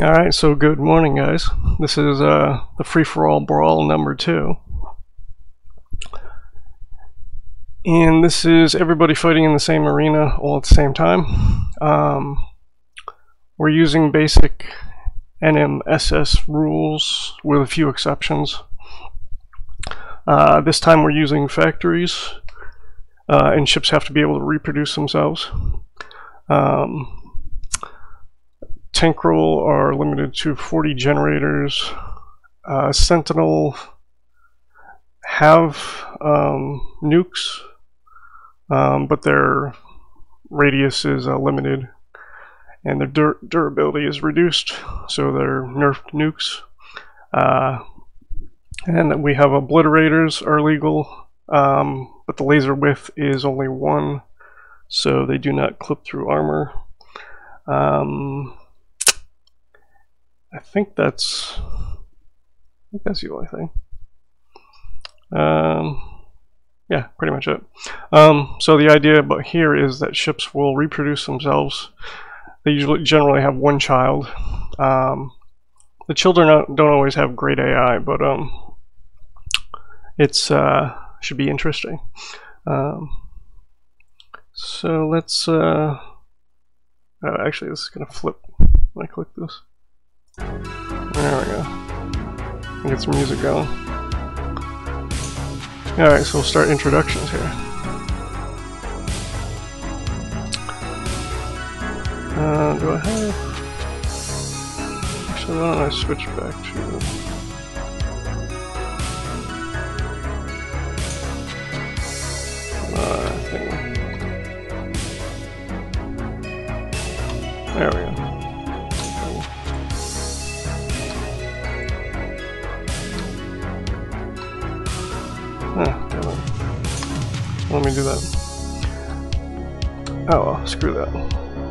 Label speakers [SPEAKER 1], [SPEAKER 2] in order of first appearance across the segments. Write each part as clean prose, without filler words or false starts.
[SPEAKER 1] Alright, so good morning, guys. This is the Free-for-All-Brawl number 2. And this is everybody fighting in the same arena all at the same time. We're using basic NMSS rules with a few exceptions. This time we're using factories, and ships have to be able to reproduce themselves. Tank roll are limited to 40 generators. Sentinel have nukes, but their radius is limited, and their durability is reduced, so they're nerfed nukes. And we have obliterators are legal, but the laser width is only 1, so they do not clip through armor. I think that's the only thing. Yeah, pretty much it. So the idea about here is that ships will reproduce themselves. They generally have one child. The children don't always have great AI, but it's should be interesting. So let's. Oh, actually, this is gonna flip when I click this. There we go. Get some music going. Alright, so we'll start introductions here. Do I have... Actually, why don't I switch back to... thing. There we go. Let me do that. Oh well, screw that.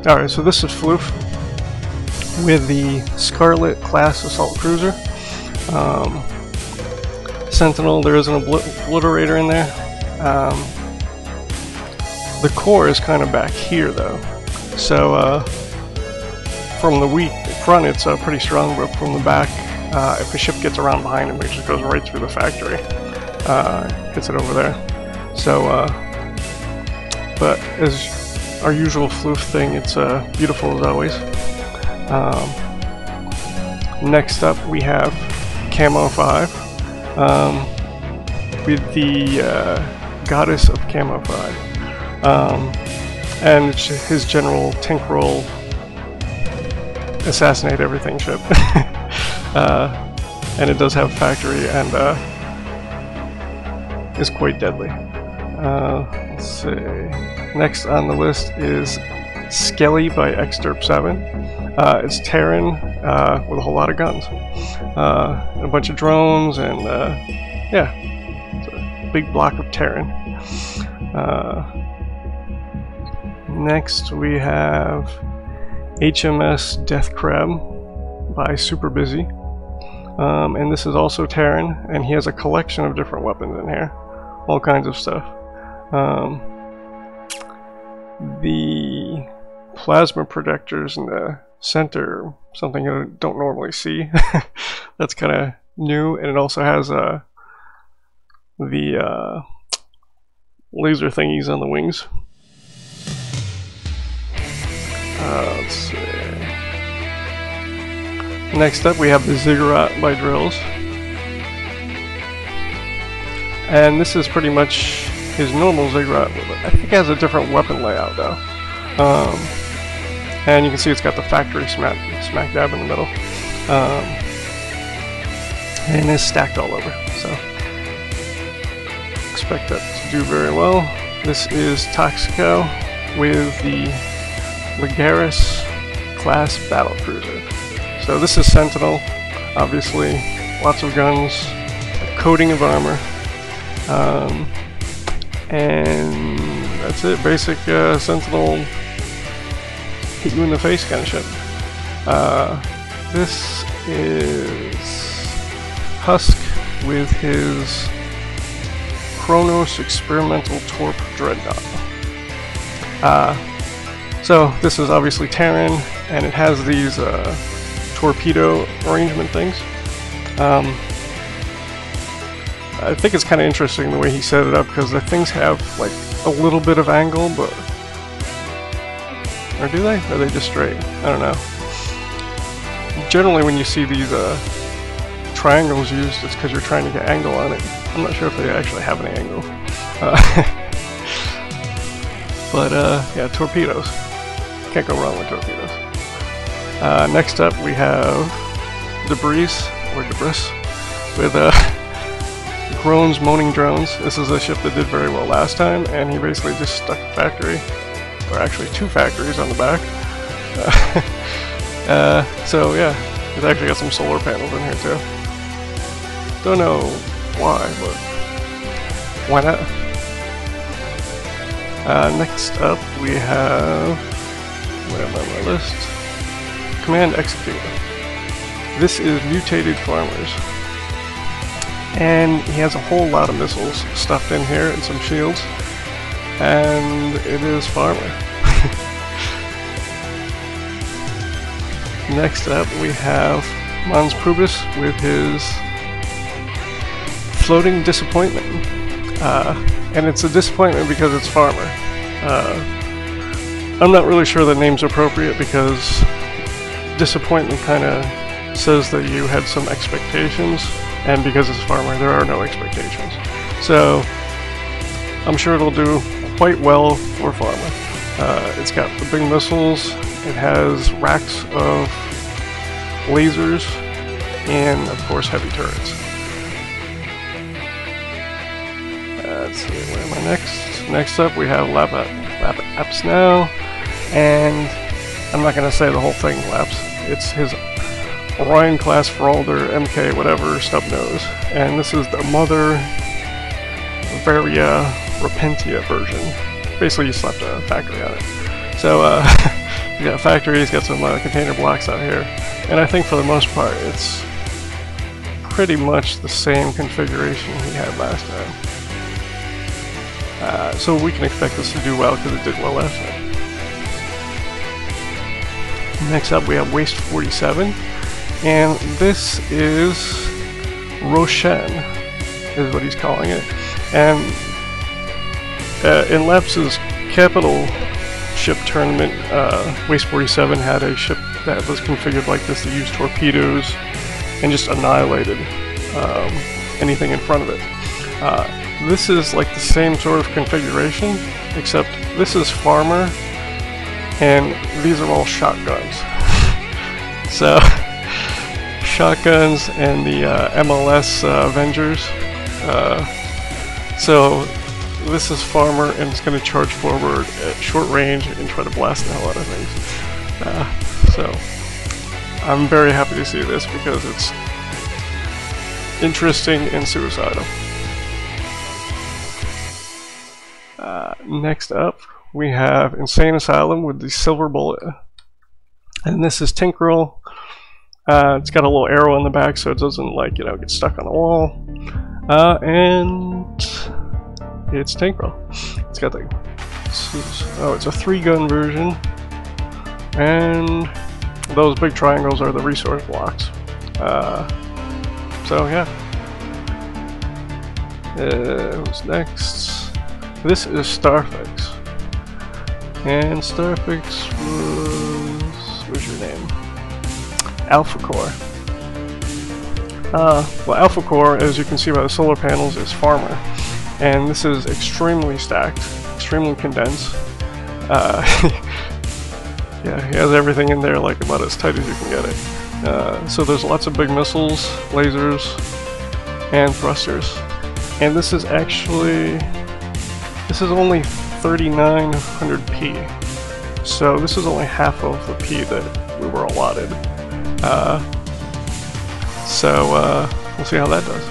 [SPEAKER 1] Alright, so this is Floof with the Scarlet class assault cruiser. Sentinel, there is an obliterator in there. The core is kind of back here though. So from the front it's pretty strong, but from the back, if a ship gets around behind him, it just goes right through the factory. Gets it over there. So, but as our usual Floof thing, it's beautiful as always. Next up we have Camo 5 with the Goddess of Camo 5. And his general tank roll assassinate everything ship. And it does have factory and is quite deadly. Let's see. Next on the list is Skelly by Xderp7. It's Terran with a whole lot of guns, and a bunch of drones, and yeah, it's a big block of Terran. Next we have HMS Death Crab by Super Busy, and this is also Terran, and he has a collection of different weapons in here. All kinds of stuff. The plasma projectors in the center, something I don't normally see. That's kind of new, and it also has the laser thingies on the wings. Let's see. Next up, we have the Ziggurat by Drills. And this is pretty much his normal Ziggurat. I think it has a different weapon layout though. And you can see it's got the factory smack dab in the middle. And it's stacked all over. So expect that to do very well. This is Toxico with the Legaris class battle cruiser. So this is Sentinel, obviously, lots of guns, a coating of armor. And that's it. Basic Sentinel hit you in the face kind of shit. This is Husk with his Kronos Experimental Torp Dreadnought. So this is obviously Terran, and it has these torpedo arrangement things. I think it's kind of interesting the way he set it up, because the things have like a little bit of angle, but... Or do they? Or are they just straight? I don't know. Generally when you see these triangles used, it's because you're trying to get angle on it. I'm not sure if they actually have any angle. But yeah, torpedoes. Can't go wrong with torpedoes. Next up we have debris with Groan's Moaning Drones. This is a ship that did very well last time, and he basically just stuck a factory, or actually 2 factories on the back. So yeah, it's actually got some solar panels in here too. Don't know why, but why not? Next up we have, where am I on my list? Command Execute. This is Mutated Farmers. And he has a whole lot of missiles stuffed in here and some shields. And it is Farmer. Next up we have Mons Probus with his Floating Disappointment. And it's a disappointment because it's Farmer. I'm not really sure the name's appropriate, because disappointment kind of says that you had some expectations, and because it's Farmer, there are no expectations. So I'm sure it'll do quite well for Farmer. It's got the big missiles, it has racks of lasers, and of course heavy turrets. Let's see, where am I next? Next up we have Laps now, and I'm not going to say the whole thing Laps. It's his Orion class Feralder MK whatever stub nose, and this is the Mother Varia Repentia version. Basically you slapped a factory on it. So he's got a factory, he's got some container blocks out here, and I think for the most part it's pretty much the same configuration he had last time. So we can expect this to do well, because it did well last time. Next up we have Waste 47, and this is Roshan, is what he's calling it. And in Laps's capital ship tournament, Waste 47 had a ship that was configured like this that used torpedoes and just annihilated anything in front of it. This is like the same sort of configuration, except this is Farmer, and these are all shotguns. So, shotguns and the MLS Avengers. So, this is Farmer, and it's going to charge forward at short range and try to blast the hell out of things. So, I'm very happy to see this, because it's interesting and suicidal. Next up, we have Insane Asylum with the Silver Bullet. And this is Tinkerel. It's got a little arrow on the back so it doesn't, like, you know, get stuck on the wall. And it's Tinkerel. It's got the... Oh, it's a 3-gun version. And those big triangles are the resource blocks. So, yeah. What's next? This is Starfix. And Starfix was... what's your name? Alpha Core. Well, Alpha Core, as you can see by the solar panels, is Farmer. And this is extremely stacked, extremely condensed. Yeah, he has everything in there, like, about as tight as you can get it. So there's lots of big missiles, lasers, and thrusters. And this is actually... this is only 3900p. So this is only half of the P that we were allotted. We'll see how that does.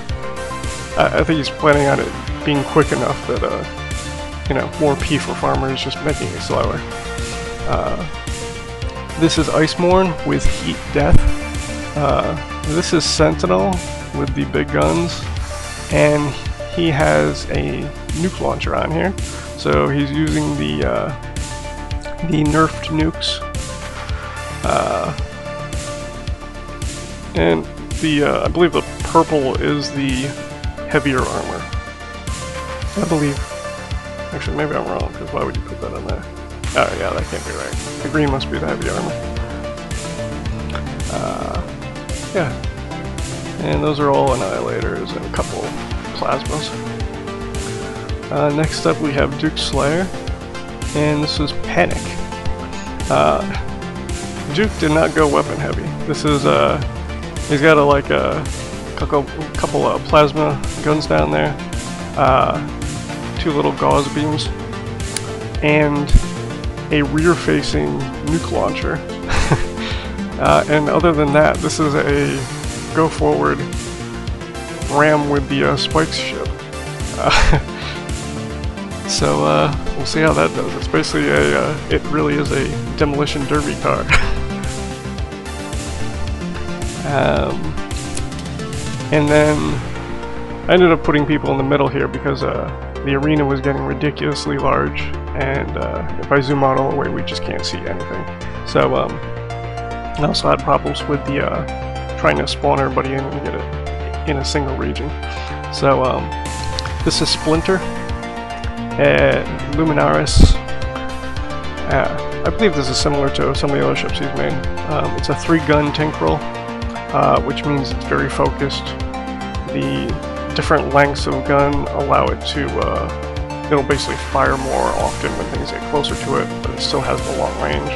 [SPEAKER 1] I think he's planning on it being quick enough that, you know, more P for Farmer is just making it slower. This is Icemorn with Heat Death. This is Sentinel with the big guns, and he has a nuke launcher on here, so he's using the nerfed nukes. And the I believe the purple is the heavier armor. I believe. Actually, maybe I'm wrong, because why would you put that on there? Oh yeah, that can't be right. The green must be the heavy armor. Yeah. And those are all annihilators and a couple plasmas. Next up we have Duke Slayer, and this is Panic. Duke did not go weapon heavy. This is he's got a couple of plasma guns down there, 2 little gauze beams, and a rear-facing nuke launcher. And other than that, this is a go-forward ram with the spikes ship. So we'll see how that does. It's basically it really is a demolition derby car. And then I ended up putting people in the middle here because the arena was getting ridiculously large, and if I zoom out all the way, we just can't see anything. So I also had problems with the trying to spawn everybody in and get it in a single region. So this is Splinter at Luminaris. I believe this is similar to some of the other ships he's made. It's a 3-gun tank roll, which means it's very focused. The different lengths of gun allow it to, it'll basically fire more often when things get closer to it, but it still has the long range.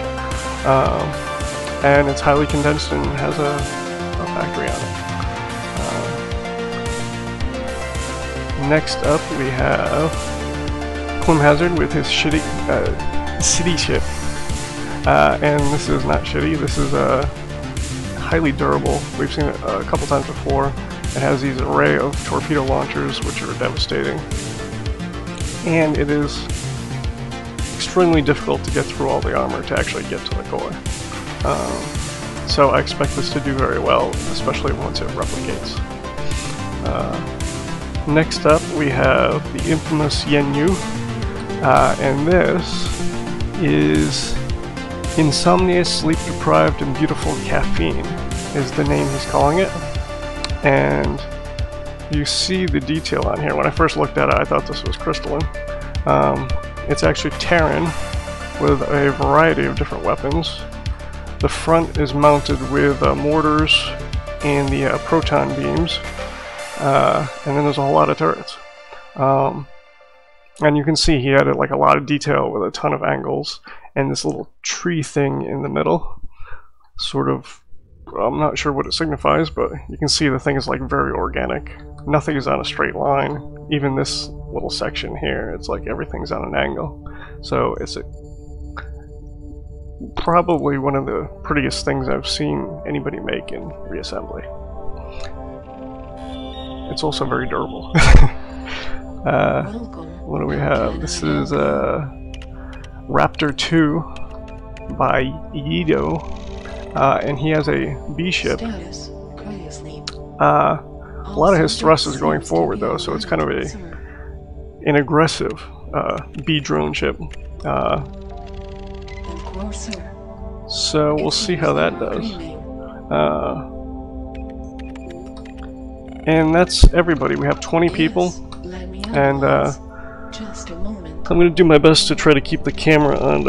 [SPEAKER 1] And it's highly condensed and has a factory on it. Next up we have Clem Hazard with his shitty city ship. And this is not shitty, this is highly durable. We've seen it a couple times before. It has these array of torpedo launchers which are devastating. And it is extremely difficult to get through all the armor to actually get to the core. So I expect this to do very well, especially once it replicates. Next up we have the infamous Yenyu, and this is Insomnia, Sleep Deprived, and Beautiful Caffeine is the name he's calling it. And you see the detail on here. When I first looked at it, I thought this was crystalline. It's actually Terran with a variety of different weapons. The front is mounted with mortars and the proton beams, and then there's a whole lot of turrets. And you can see he added like a lot of detail with a ton of angles, and this little tree thing in the middle, sort of, I'm not sure what it signifies, but you can see the thing is like very organic. Nothing is on a straight line. Even this little section here, it's like everything's on an angle. So it's probably one of the prettiest things I've seen anybody make in Reassembly. It's also very durable. What do we have? This is Raptor 2 by Yido, and he has a B ship. A lot of his thrust is going forward though, so it's kind of an aggressive B drone ship. So we'll see how that does. And that's everybody. We have 20 people, and I'm going to do my best to try to keep the camera on.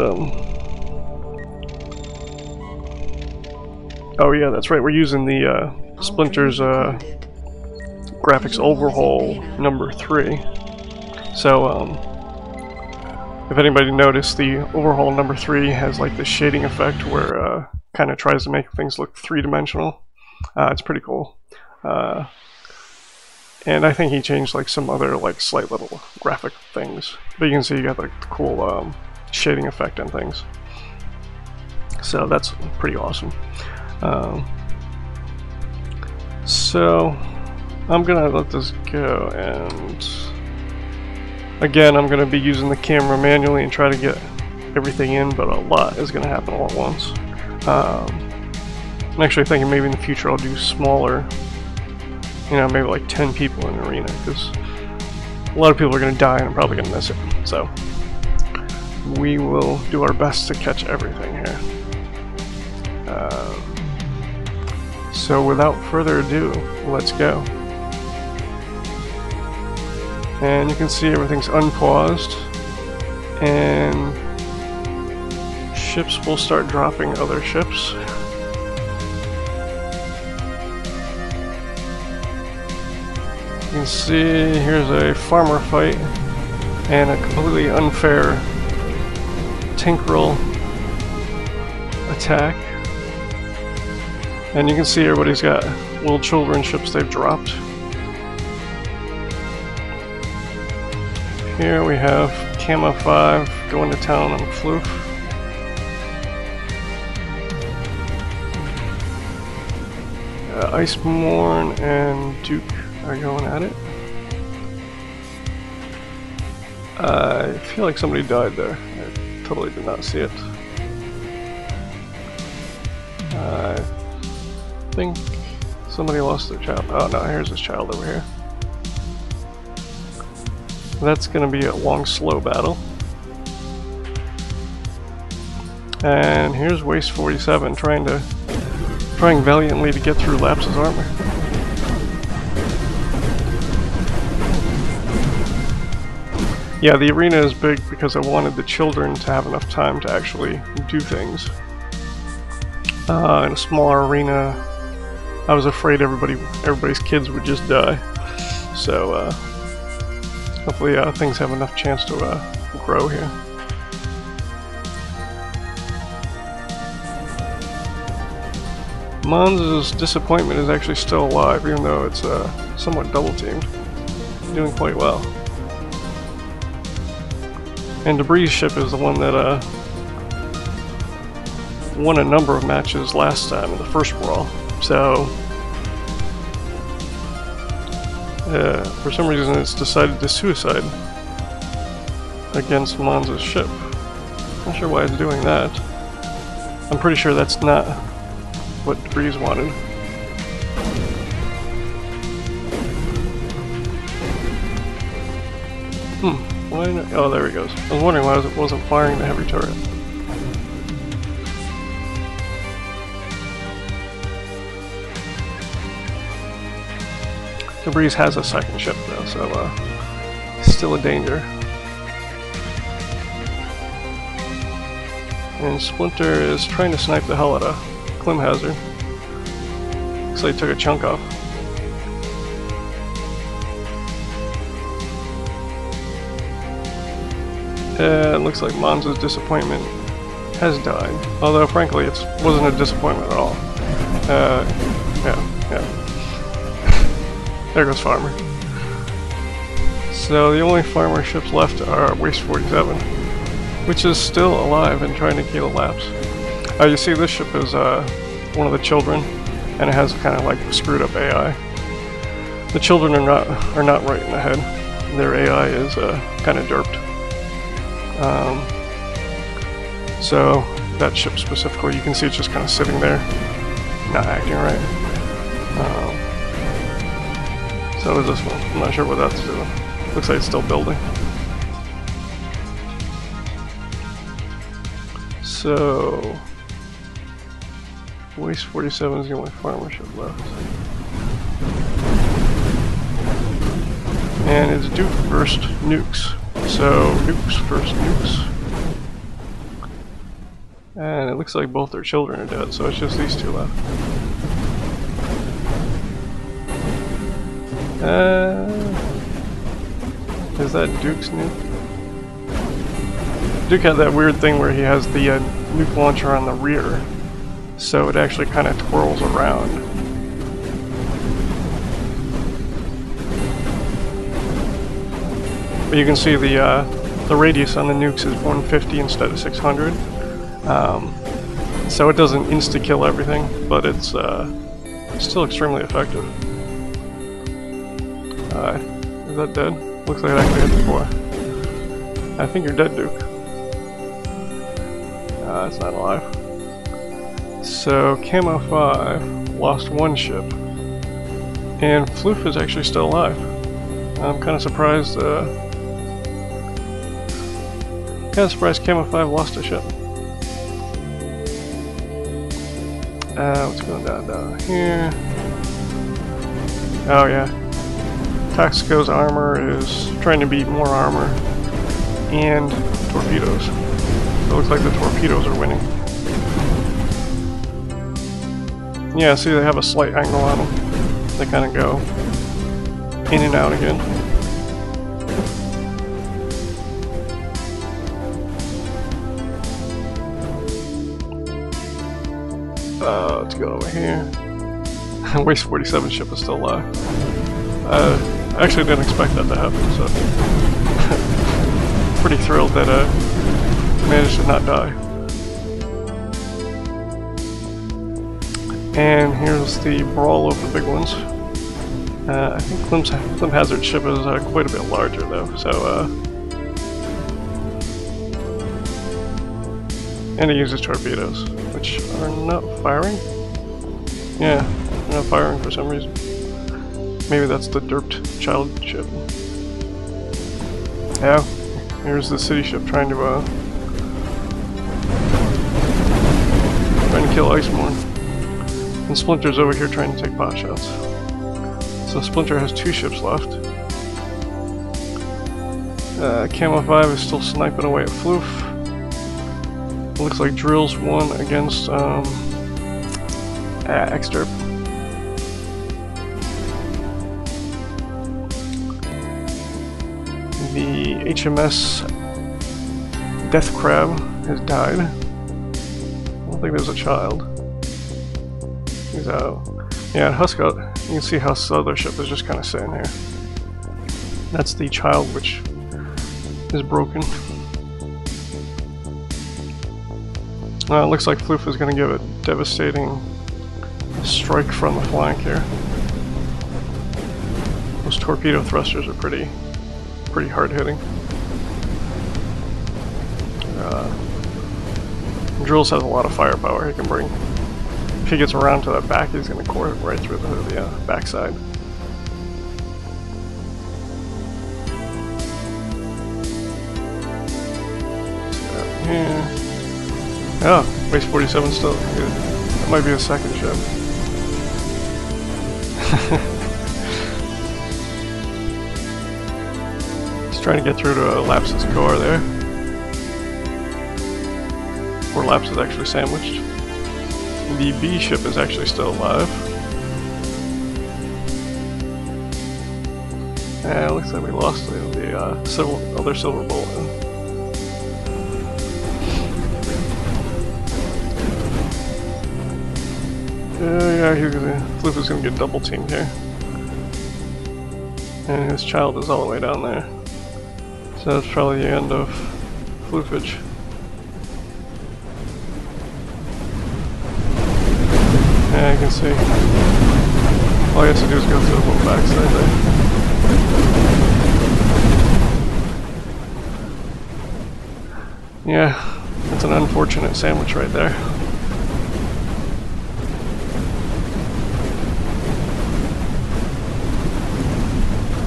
[SPEAKER 1] Oh yeah, that's right. We're using the Splinter's graphics overhaul number 3. So if anybody noticed, the overhaul number 3 has like the shading effect where kind of tries to make things look 3-dimensional. It's pretty cool. And I think he changed like some other like slight little graphic things, but you can see you got like the cool shading effect and things. So that's pretty awesome. So I'm gonna let this go, and again I'm gonna be using the camera manually and try to get everything in, but a lot is gonna happen all at once. I'm actually thinking maybe in the future I'll do smaller, you know, maybe like 10 people in an arena, because a lot of people are going to die and I'm probably going to miss it. So we will do our best to catch everything here. So without further ado, let's go. And you can see everything's unpaused, and ships will start dropping other ships. You can see here's a farmer fight and a completely unfair Tinkerel attack. And you can see everybody's got little children ships they've dropped. Here we have Camo 5 going to town on Floof. Icemorn and Duke are going at it. I feel like somebody died there. I totally did not see it. I think somebody lost their child. Oh no, here's his child over here. That's going to be a long, slow battle. And here's Waste 47 trying valiantly to get through Laps's armor. Yeah, the arena is big because I wanted the children to have enough time to actually do things. In a smaller arena, I was afraid everybody's kids would just die. So hopefully things have enough chance to grow here. Mons' disappointment is actually still alive, even though it's somewhat double-teamed. Doing quite well. And Debris' ship is the one that won a number of matches last time in the first brawl. So for some reason it's decided to suicide against Mons' ship. Not sure why it's doing that. I'm pretty sure that's not what Debris wanted. Why not? Oh, there he goes. I was wondering why it wasn't firing the heavy turret. Debris has a second ship though, so still a danger. And Splinter is trying to snipe the hell out of Clim Hazard. Looks like he took a chunk off. It looks like Mons' disappointment has died. Although, frankly, it wasn't a disappointment at all. Yeah. There goes Farmer. So the only Farmer ships left are Waste 47, which is still alive and trying to kill Laps. You see this ship is one of the children, and it has kind of like screwed up AI. The children are not right in the head. Their AI is kind of derped. So that ship specifically, you can see it's just kind of sitting there, not acting right. So is this one. I'm not sure what that's doing. Looks like it's still building. So Waste 47 is the only farmer ship left. And it's Duke first nukes. So nukes first nukes. And it looks like both their children are dead, so it's just these two left. Is that Duke's nuke? Duke had that weird thing where he has the nuke launcher on the rear, so it actually kind of twirls around. But you can see the radius on the nukes is 150 instead of 600. So it doesn't insta-kill everything, but it's still extremely effective. Is that dead? Looks like it actually hit before. I think you're dead, Duke. It's not alive. So Camo 5 lost one ship, and Floof is actually still alive. I'm kind of surprised. Camo 5 lost a ship. What's going down here? Oh yeah. Taxico's armor is trying to beat more armor and torpedoes. It looks like the torpedoes are winning. Yeah, see, they have a slight angle on them. They kind of go in and out again. Let's go over here. Waste 47 ship is still alive. I actually didn't expect that to happen, so pretty thrilled that managed to not die. And here's the brawl of the big ones. I think Klim Hazard's ship is quite a bit larger though, so and it uses torpedoes, which are not firing. Yeah, they're not firing for some reason. Maybe that's the derped child ship. Yeah, here's the city ship trying to kill Iceborne. And Splinter's over here trying to take pot shots. So Splinter has 2 ships left. Camo 5 is still sniping away at Floof. It looks like Drill's won against Exderp. The HMS Death Crab has died. I don't think there's a child. He's out. Yeah, Huskout, you can see how this other ship is just kind of sitting here. That's the child which is broken. It looks like Floof is going to give a devastating strike from the flank here. Those torpedo thrusters are pretty hard hitting. Drills has a lot of firepower he can bring. If he gets around to that back, he's going to core it right through the backside. Yeah. Oh, base 47 still. That might be a second ship. He's trying to get through to Laps's core there. Where Laps is actually sandwiched. The B ship is actually still alive. It looks like we lost the other silver bullet. Yeah, Floof is going to get double teamed here. And his child is all the way down there. So that's probably the end of Floofage. Yeah, you can see. All he has to do is go through the little backside there. Yeah, that's an unfortunate sandwich right there.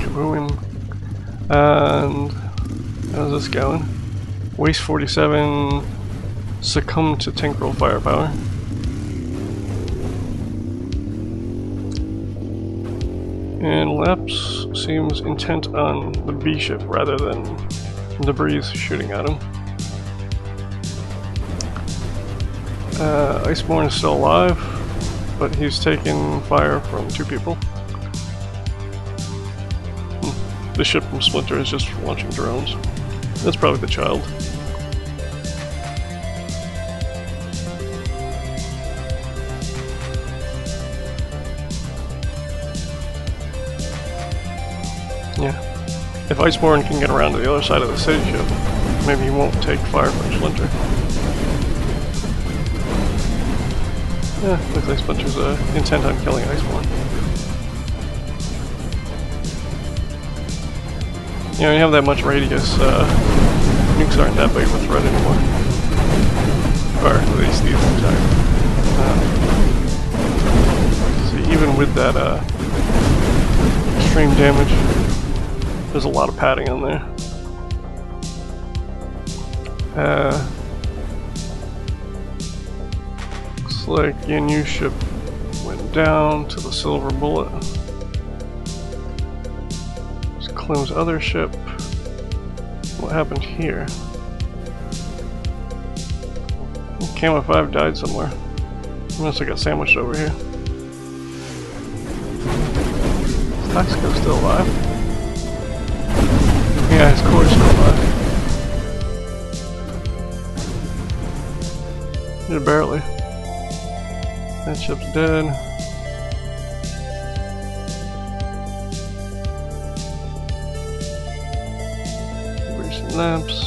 [SPEAKER 1] Kaboom. And how's this going? Waste 47 succumbed to Tinkerel firepower. And Laps seems intent on the B ship rather than debris shooting at him. Iceborne is still alive, but he's taking fire from 2 people. The ship from Splinter is just launching drones. That's probably the child. Yeah. If Iceborne can get around to the other side of the city ship, maybe he won't take fire from Splinter. Yeah, looks like Splinter's intent on killing Iceborne. You know, when you have that much radius, nukes aren't that big of a threat anymore. Or at least these nukes aren't. See, even with that extreme damage, there's a lot of padding on there. Looks like Ginyu ship went down to the Silver Bullet. It's Klim's other ship. What happened here? Kama 5 died somewhere. He must have got sandwiched over here. Is Toxico still alive? Yeah, his core is still alive. Yeah, barely. That ship's dead. Recent lamps.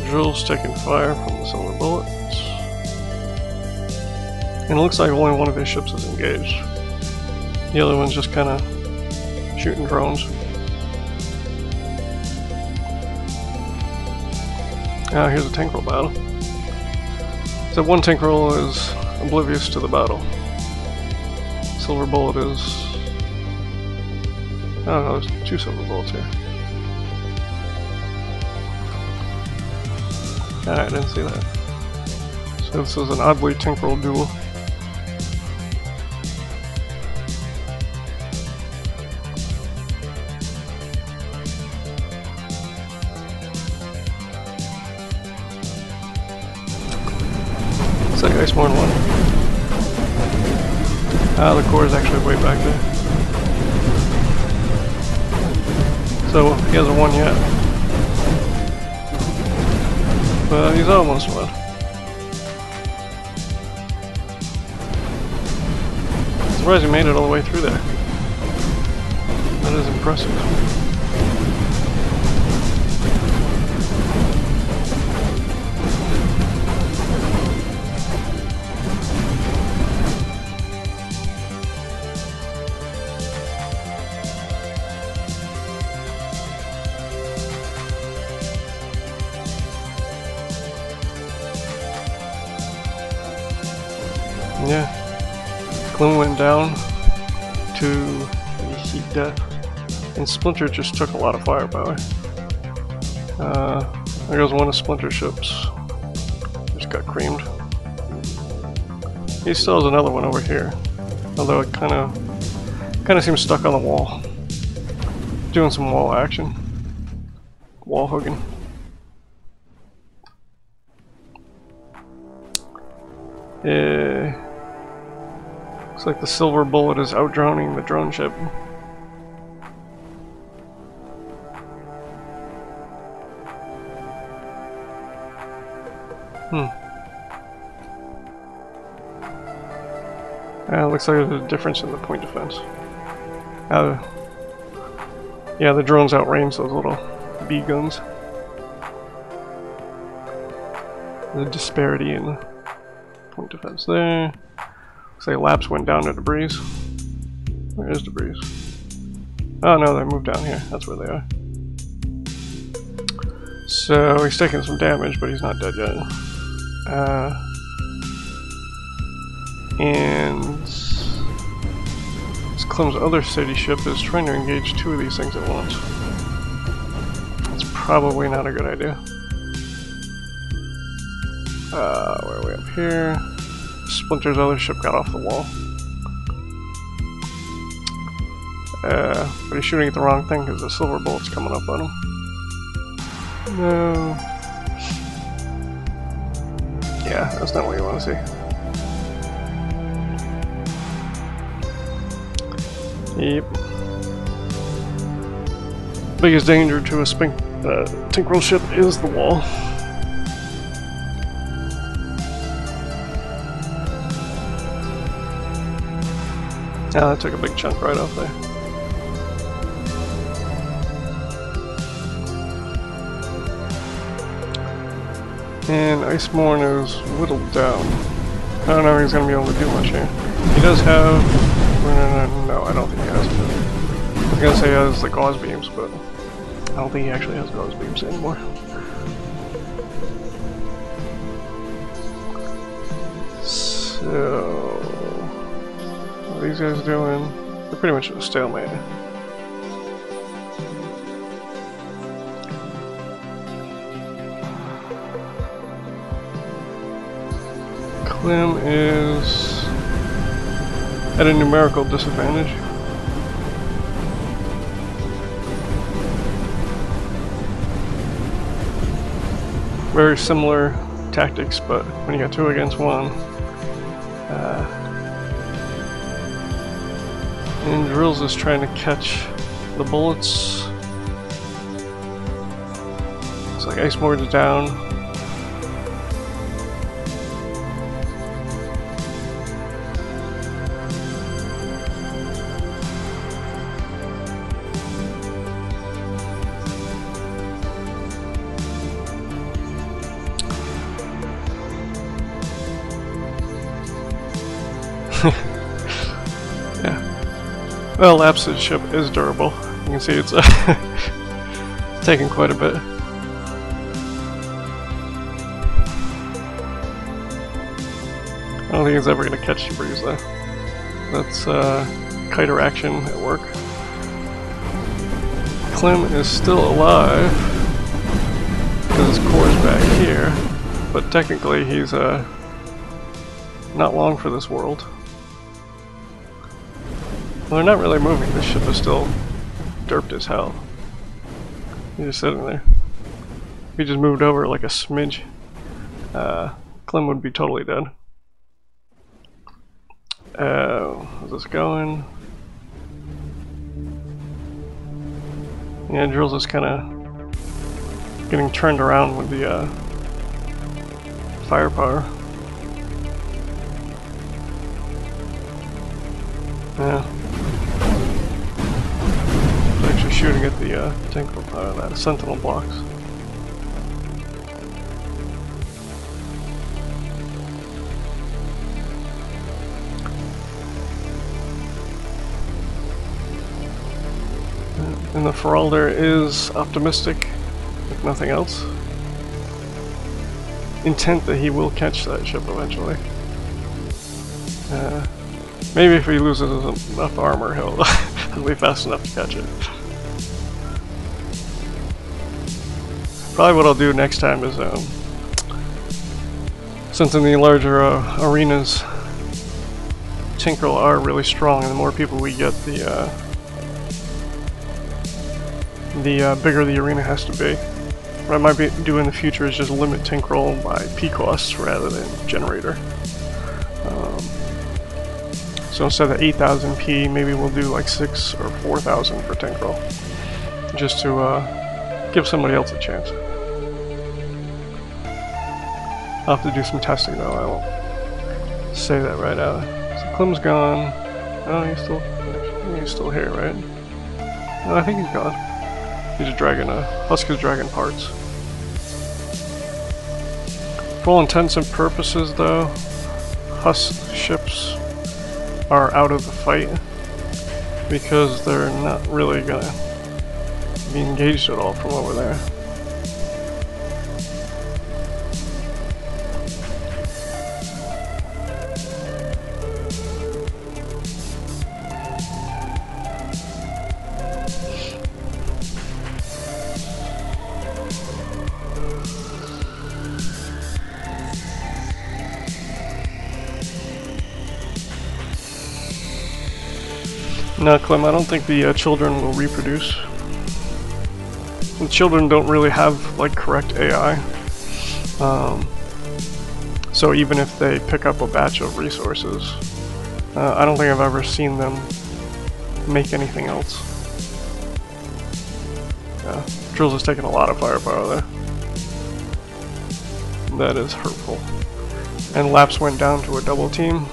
[SPEAKER 1] Drill's taking fire from the Silver Bullets. And it looks like only one of his ships is engaged. The other one's just kind of shooting drones. Ah, here's a Tinkerol battle. So one Tinkerol is oblivious to the battle. Silver Bullet is... I don't know, there's 2 Silver Bullets here. I didn't see that. So this is an oddly Tinkerol duel. Looks like Iceborne won. Ah, the core is actually way back there. So he hasn't won yet. But he's almost won. I'm surprised he made it all the way through there. That is impressive. Yeah, Klim went down to heat death, and Splinter just took a lot of firepower. There goes one of Splinter's ships. Just got creamed. He still has another one over here, although it kind of seems stuck on the wall. Doing some wall action, wall hugging. Looks like the Silver Bullet is outdroning the drone ship. Looks like there's a difference in the point defense. Yeah, the drones outrange those little B guns. The disparity in point defense there. Looks like Laps went down to Debris. Where is Debris? Oh no, they moved down here. That's where they are. So he's taking some damage, but he's not dead yet. And Klim's other city ship is trying to engage 2 of these things at once. That's probably not a good idea. Where are we up here? Splinter's other ship got off the wall. But he's shooting at the wrong thing because the Silver Bullet's coming up on him. No. Yeah, that's not what you want to see. Yep. Biggest danger to a Tinkerol ship is the wall. Yeah, that took a big chunk right off there. And Iceborne is whittled down. I don't know if he's going to be able to do much here. He does have... No, I don't think he has. I was going to say he has the gauze beams, but I don't think he actually has gauze beams anymore. So... what are these guys doing? They're pretty much at a stalemate. Clem is at a numerical disadvantage. Very similar tactics, but when you got 2 against 1. And Drills is trying to catch the bullets. It's like Ice Mord's down. Yeah. Well, Laps's ship is durable. You can see it's taking quite a bit. I don't think it's ever going to catch the breeze though. That's kiter action at work. Clem is still alive because his core is back here, but technically he's not long for this world. Well, they're not really moving. This ship is still derped as hell. He's just sitting there. If he just moved over like a smidge, Clem would be totally dead. How's this going? Yeah, Drills is kind of getting turned around with the firepower. Yeah. He's actually shooting at the that sentinel blocks. And the Free-for-All is optimistic, if nothing else. Intent that he will catch that ship eventually. Maybe if he loses enough armor, he'll be fast enough to catch it. Probably what I'll do next time is, since in the larger arenas, Tinkerl are really strong, and the more people we get, the bigger the arena has to be. What I might do in the future is just limit Tinkerl by P costs rather than generator. So instead of 8,000 P, maybe we'll do like 6 or 4,000 for Tinkerl, just to give somebody else a chance. I'll have to do some testing though. I won't say that right out. So Clem's gone. Oh, he's still here, right? No, I think he's gone. He's just dragging Husk is dragging parts. For all intents and purposes though, Husk ships are out of the fight because they're not really gonna be engaged at all from over there. No, Clem, I don't think the children will reproduce. The children don't really have like correct AI. So even if they pick up a batch of resources, I don't think I've ever seen them make anything else. Yeah, Drills is taking a lot of firepower there. That is hurtful. And Laps went down to a double team.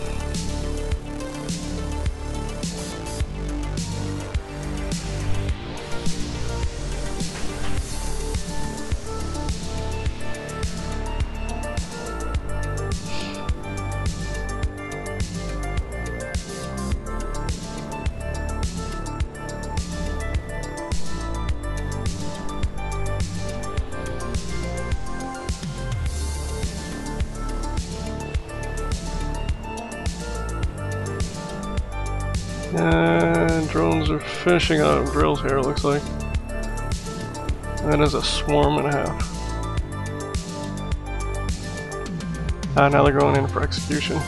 [SPEAKER 1] And drones are finishing out of drills here, it looks like. That is a swarm and a half. Now they're going in for execution.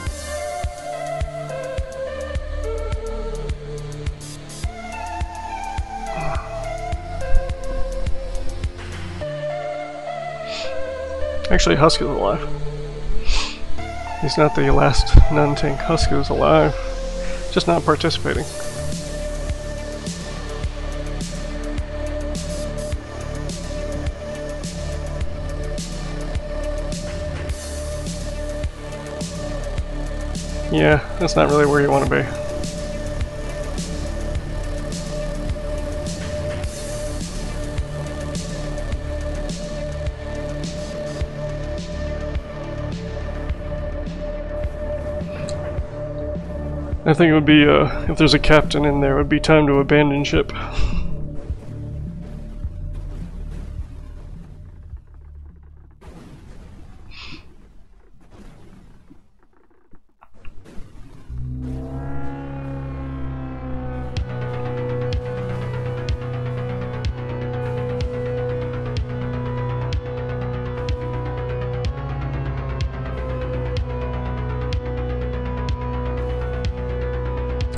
[SPEAKER 1] Actually, Husk is alive. He's not the last non-tank. Husk is alive, just not participating. Yeah, that's not really where you want to be. I think it would be, if there's a captain in there, it would be time to abandon ship.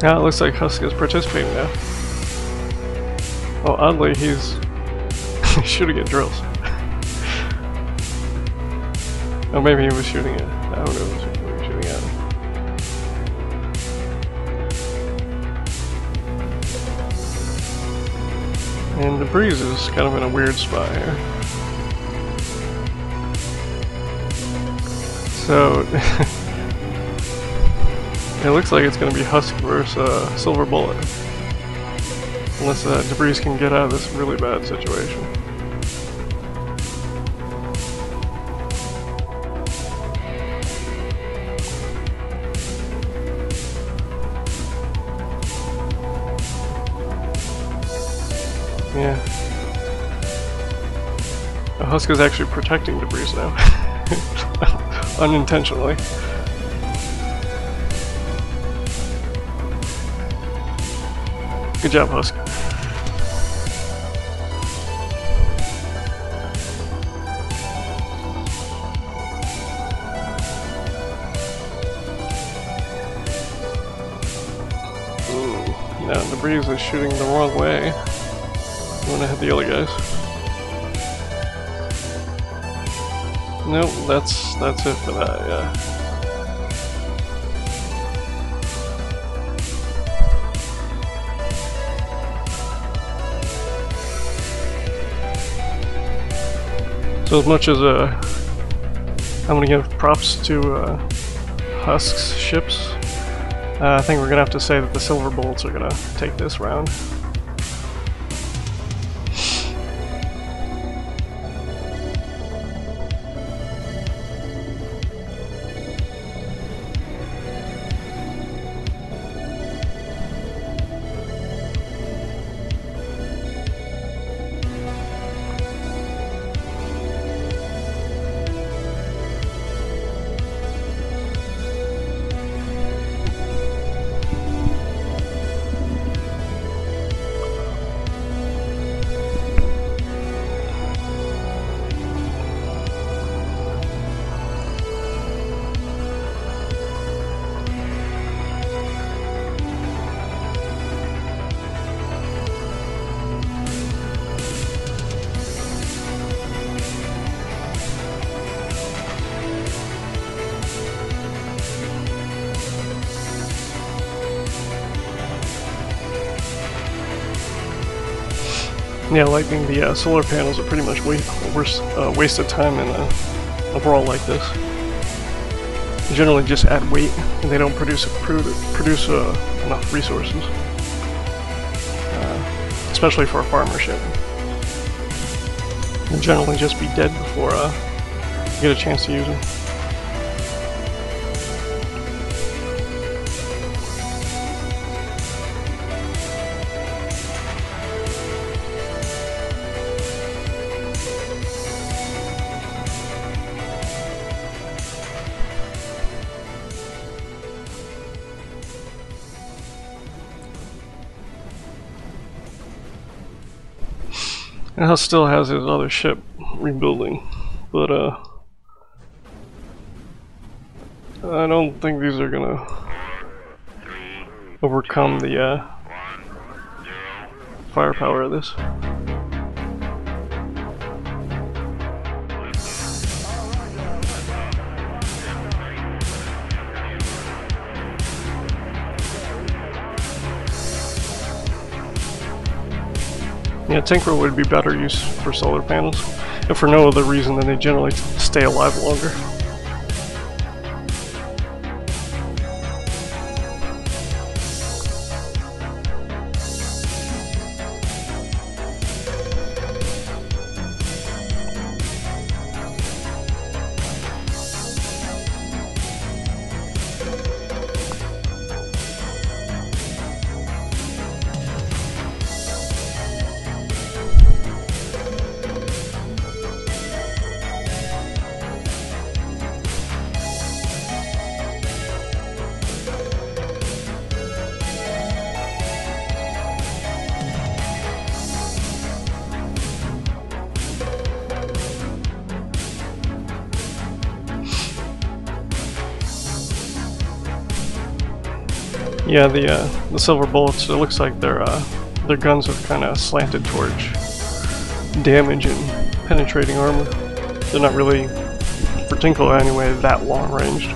[SPEAKER 1] Now it looks like Husk is participating now. Oh, oddly, he's shooting at drills. Oh, maybe he was shooting at. I don't know what he was shooting at. And the breeze is kind of in a weird spot here. So. It looks like it's going to be Husk versus Silver Bullet. Unless Debris can get out of this really bad situation. Yeah. Husk is actually protecting Debris now. Unintentionally. Good job, Husk. Now Debris is shooting the wrong way. I'm gonna hit the other guys. Nope, that's it for that, yeah. So as much as I'm gonna give props to Husk's ships, I think we're gonna have to say that the Silver Bullets are gonna take this round. Yeah, lightning the solar panels are pretty much waste of time in a brawl like this. They generally just add weight, and they don't produce enough resources, especially for a farmer ship. They'll generally just be dead before you get a chance to use them. And Husk still has his other ship rebuilding, but I don't think these are gonna overcome the firepower of this. Yeah, Tinker would be better use for solar panels, if for no other reason than they generally stay alive longer. Yeah, the silver bullets, it looks like their guns have kind of slanted towards damage and penetrating armor. They're not really, for Tinkle anyway, that long ranged.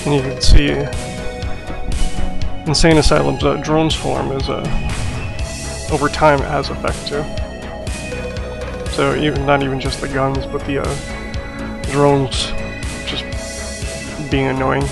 [SPEAKER 1] And you can see Insane Asylum's drone swarm is over time it has effect too. So not even just the guns, but the drones just being annoying.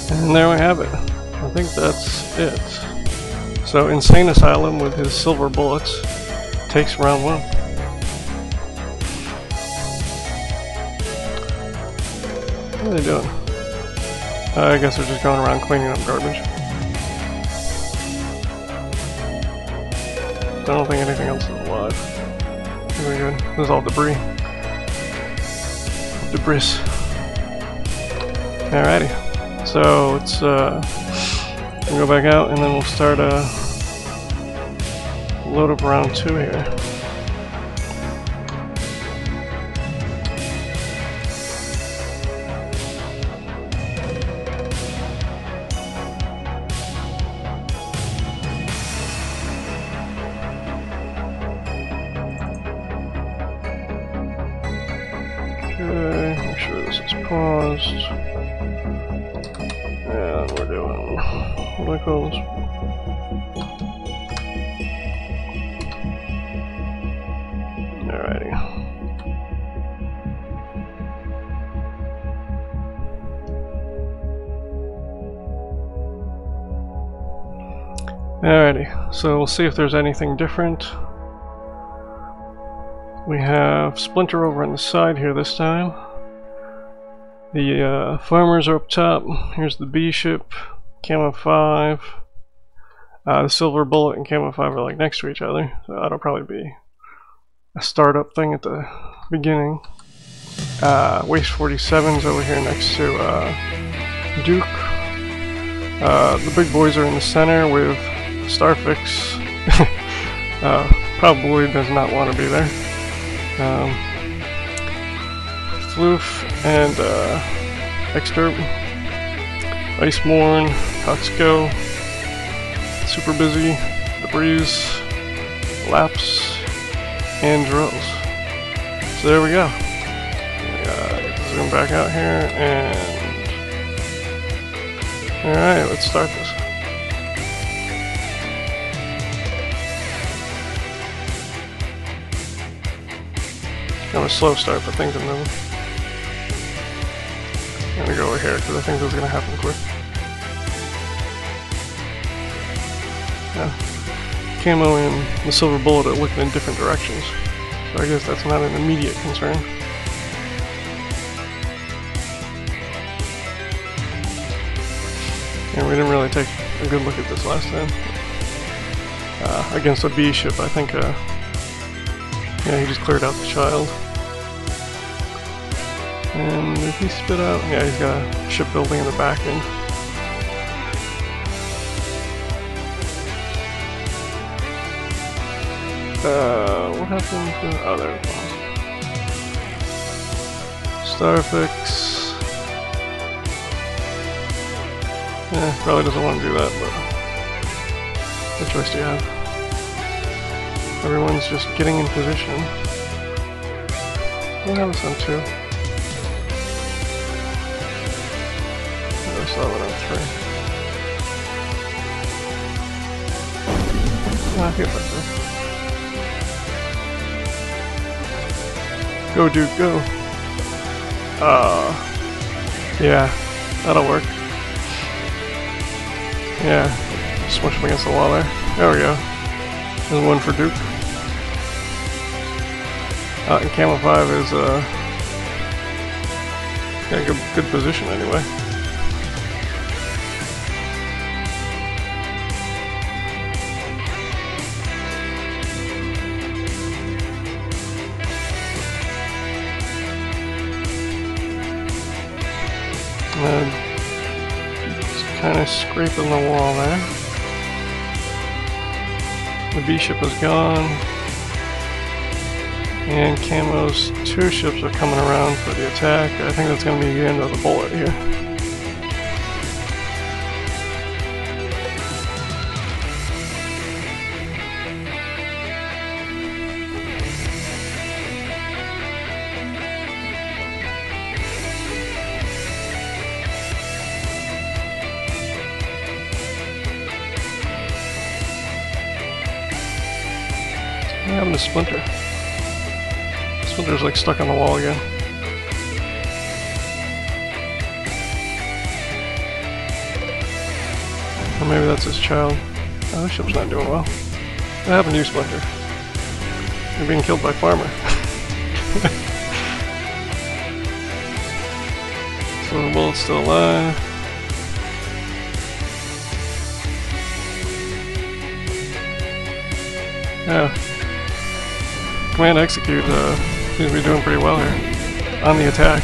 [SPEAKER 1] And there we have it. I think that's it. So Insane Asylum with his silver bullets takes round 1. What are they doing? I guess they're just going around cleaning up garbage. I don't think anything else is alive. Very good. This is all debris. Debris. Alrighty. So let's we'll go back out and then we'll start load up round 2 here. Okay, make sure this is paused. And we're doing, what do I call this? Alrighty. Alrighty, so we'll see if there's anything different. We have Splinter over on the side here this time. The farmers are up top. Here's the B ship, Camo 5. The Silver Bullet and Camo 5 are like next to each other, so that'll probably be a startup thing at the beginning. Waste 47's over here next to Duke. The big boys are in the center with Starfix. Probably does not want to be there. Floof and Exterp, Icemorn, Toxico, Super Busy, Debris, Laps, and Drills. So there we go. Zoom back out here and alright, let's start this. Kind of a slow start, but things are moving. I'm gonna go over here because I think this is gonna happen quick. Yeah. Camo and the silver bullet are looking in different directions, so I guess that's not an immediate concern. And we didn't really take a good look at this last time. Against a B ship, I think, yeah, he just cleared out the child. And did he spit out? Yeah, he's got a shipbuilding in the back end. What happened to... oh, there it was. Starfix. Yeah, probably doesn't want to do that, but what choice do you have? Everyone's just getting in position. We'll have this on 2. I saw that on 3. I feel like this. Go, Duke, go! Yeah, that'll work. Yeah, smush him against the wall there. There we go. There's one for Duke. And Camo 5 is got a good position anyway. Kind of scraping the wall there. The B ship is gone. And Camo's 2 ships are coming around for the attack. I think that's going to be the end of the bullet here. What happened to Splinter? Splinter's like stuck on the wall again. Or maybe that's his child. Oh, this ship's not doing well. What happened to you, Splinter? You're being killed by Farmer. So the bullet's still alive. Yeah. Command execute seems to be doing pretty well here on the attack.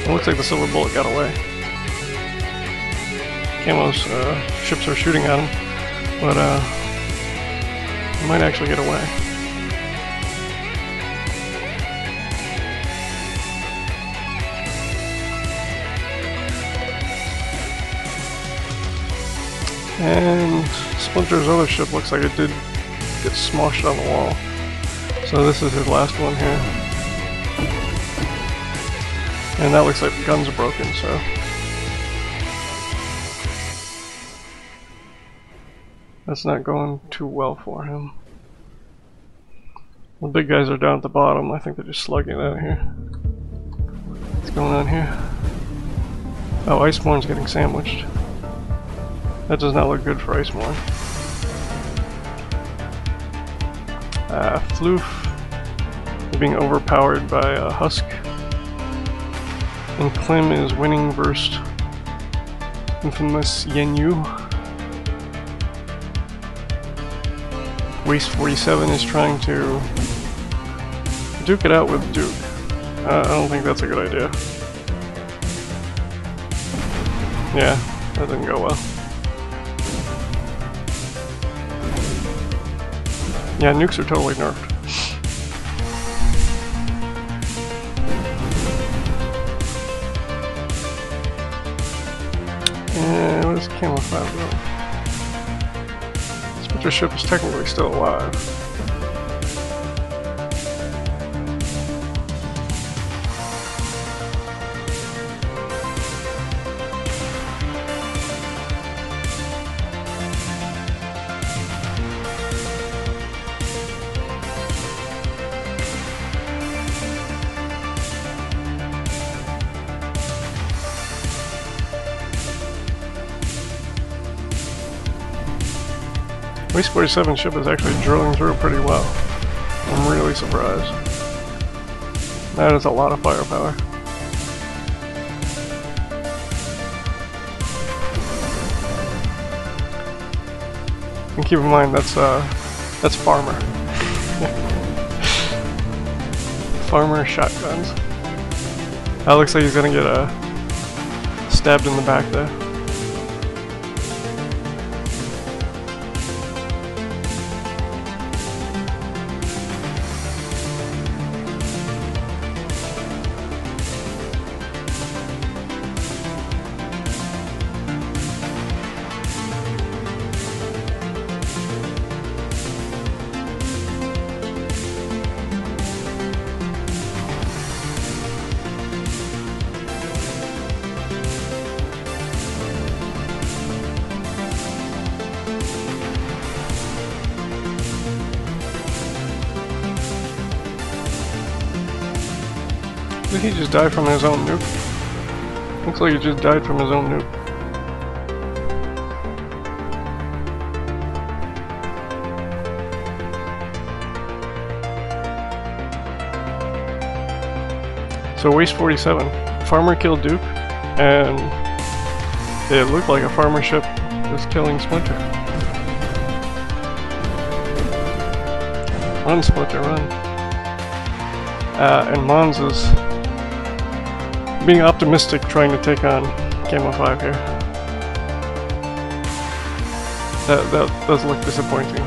[SPEAKER 1] It looks like the silver bullet got away. Camo's ships are shooting at him, but he might actually get away. And Splinter's other ship looks like it did get smushed on the wall. So this is his last one here. And that looks like the guns are broken, so. That's not going too well for him. The big guys are down at the bottom. I think they're just slugging it out here. What's going on here? Oh, Icemorn's getting sandwiched. That does not look good for Icemorn. Floof is being overpowered by Husk. And Klim is winning versus infamous Yenyu. Waste 47 is trying to duke it out with Duke. I don't think that's a good idea. Yeah, that didn't go well. Yeah, nukes are totally nerfed. And what is Camo 5 doing? Splinter ship is technically still alive. Waste 47 ship is actually drilling through pretty well. I'm really surprised. That is a lot of firepower. And keep in mind that's Farmer. Farmer shotguns. That looks like he's gonna get stabbed in the back there. Did he just die from his own nuke? Looks like he just died from his own nuke. So Waste 47. Farmer killed Duke, and it looked like a farmer ship was killing Splinter. Run, Splinter, run. And Mons is being optimistic, trying to take on Camo 5 here. That does look disappointing.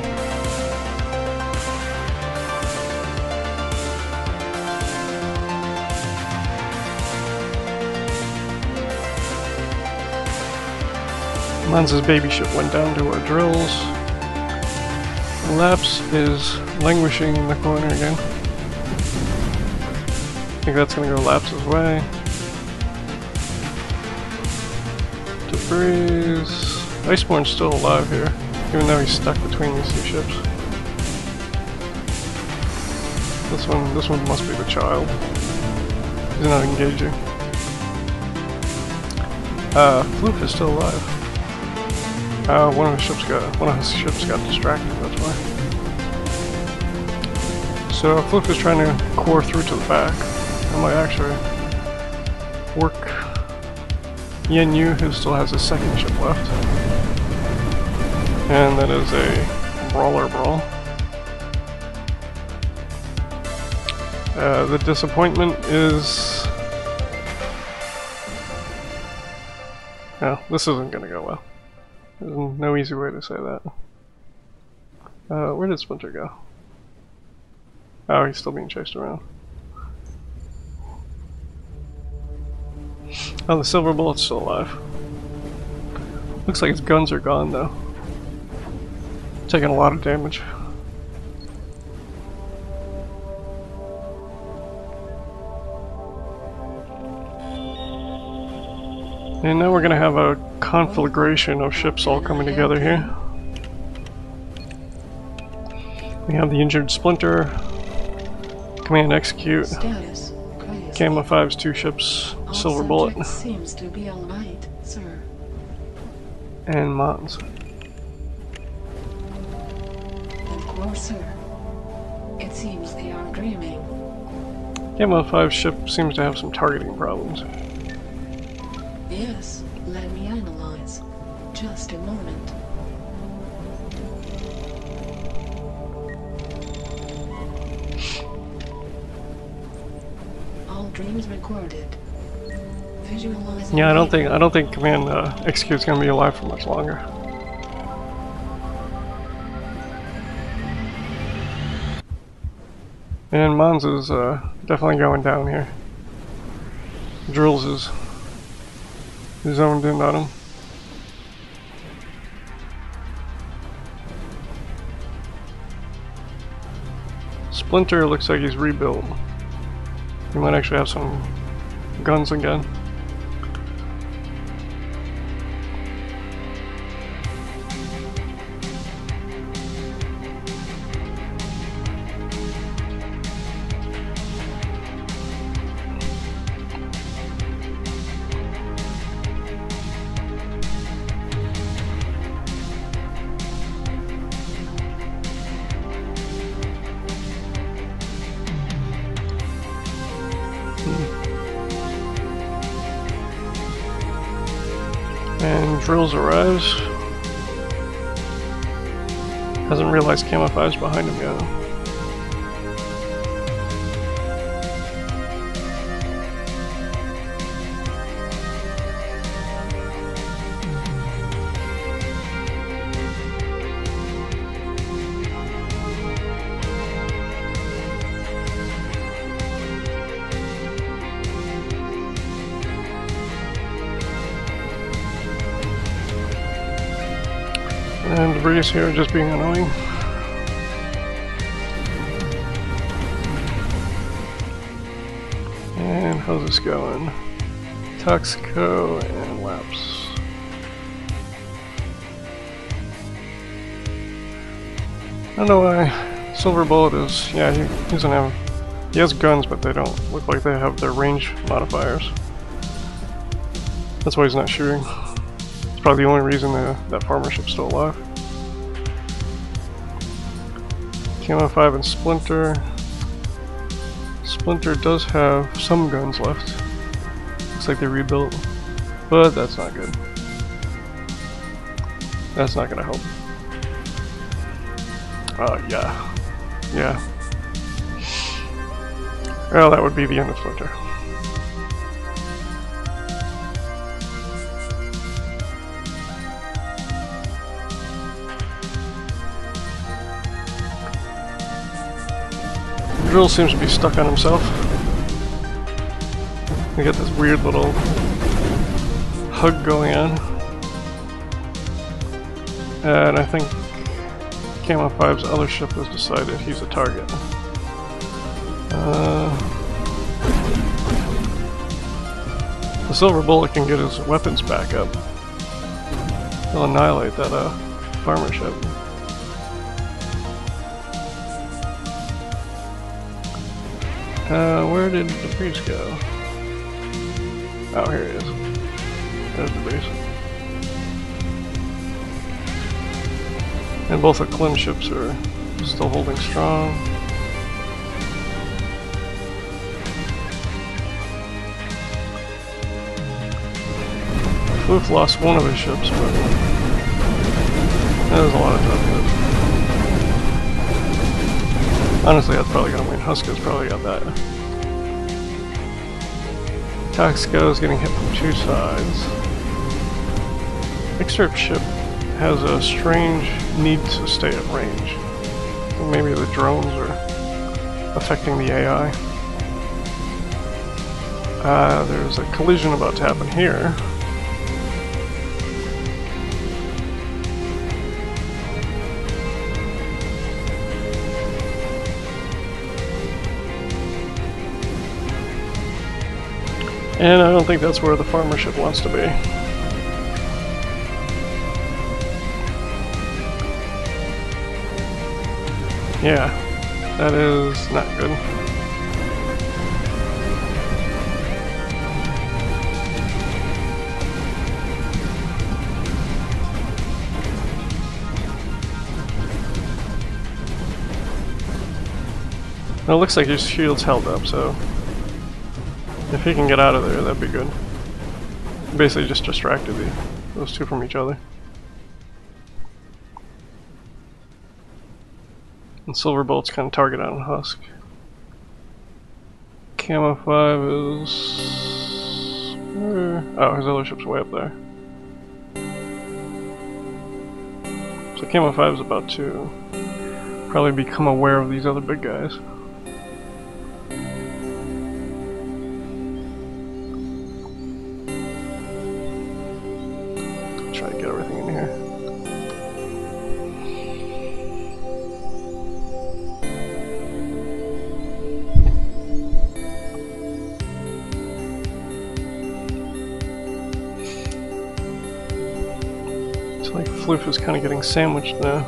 [SPEAKER 1] Mons' baby ship went down to our drills. Laps is languishing in the corner again. I think that's gonna go Laps's way. Debris. Iceborne's still alive here, even though he's stuck between these two ships. This one must be the child. He's not engaging. Floof is still alive. One of his ships got distracted, that's why. So Floof is trying to core through to the back. I might actually work Yenyu, who still has his second ship left. And that is a Brawler Brawl. The disappointment is... No, this isn't gonna go well. There's no easy way to say that. Where did Splinter go? Oh, he's still being chased around. Oh, the silver bullet's still alive. Looks like his guns are gone though. Taking a lot of damage. And now we're gonna have a conflagration of ships all coming together here. We have the injured Splinter, Command Execute, Camo 5's 2 ships, Silver Bullet,
[SPEAKER 2] seems to be all right, sir.
[SPEAKER 1] And Mons.
[SPEAKER 2] Of course, sir. It seems they are dreaming.
[SPEAKER 1] Camo 5's ship seems to have some targeting problems.
[SPEAKER 2] Yes. Let me analyze. Just a moment. All dreams recorded. Visualizing.
[SPEAKER 1] Yeah, I don't think Command Execute's gonna be alive for much longer. And Mons is definitely going down here. Drills is zoned in on him. Splinter looks like he's rebuilt. He might actually have some guns again. And Drills arrives. Hasn't realized Camo 5's behind him yet. And Debris is here just being annoying. And how's this going? Toxico and Lapse. I don't know why Silver Bullet is, yeah, he doesn't have, he has guns but they don't look like they have their range modifiers. That's why he's not shooting. It's probably the only reason that farmer ship's still alive. Camo 5 and Splinter. Splinter does have some guns left. Looks like they rebuilt, but that's not good. That's not gonna help. Yeah. Yeah. Well, that would be the end of Splinter. Drill seems to be stuck on himself. We got this weird little hug going on. And I think Camo 5's other ship has decided he's a target. The Silver Bullet can get his weapons back up. He'll annihilate that farmer ship. Where did the priest go? Oh, here he is. There's the base. And both the Klim ships are still holding strong. Floof lost one of his ships, but that was a lot of tough hits. Honestly, that's probably gonna win. Huska's probably got that. Toxico's getting hit from two sides. Excerpt ship has a strange need to stay at range. Maybe the drones are affecting the AI. There's a collision about to happen here. And I don't think that's where the farmer ship wants to be. Yeah, that is not good. Well, it looks like his shield's held up, so if he can get out of there, that'd be good. Basically just distracted those two from each other. And Silver Bullet's kind of targeted on Husk. Camo 5 is... oh, his other ship's way up there. So Camo 5 is about to probably become aware of these other big guys. Try to get everything in here. Like Floof is kind of getting sandwiched now.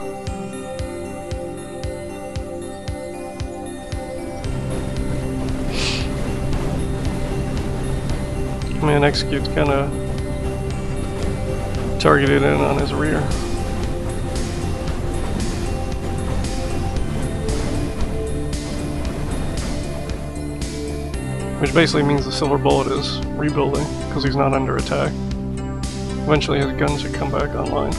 [SPEAKER 1] Command Execute's kind of targeted in on his rear. Which basically means the Silver Bullet is rebuilding because he's not under attack. Eventually his guns should come back online.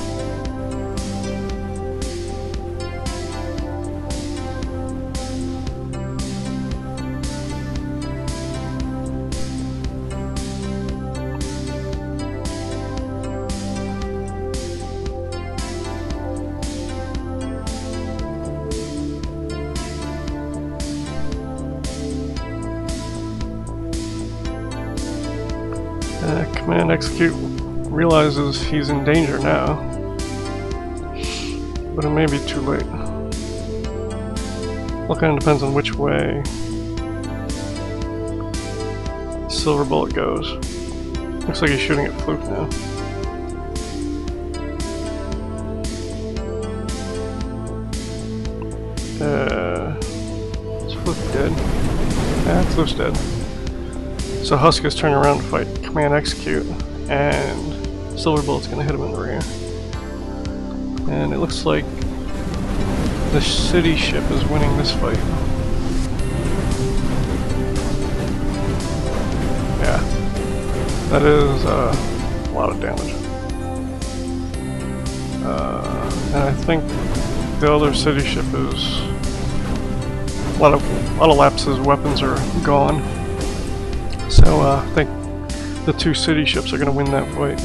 [SPEAKER 1] Command Execute realizes he's in danger now, but it may be too late. Well, kind of depends on which way Silver Bullet goes. Looks like he's shooting at Floof now. Is Floof dead? Yeah, Floof's dead. So Husk is turning around to fight Command Execute, and Silver Bullet's gonna hit him in the rear. And it looks like the city ship is winning this fight. Yeah, that is a lot of damage. And I think the other city ship is a lot of Laps's weapons are gone. So I think the two city ships are going to win that fight.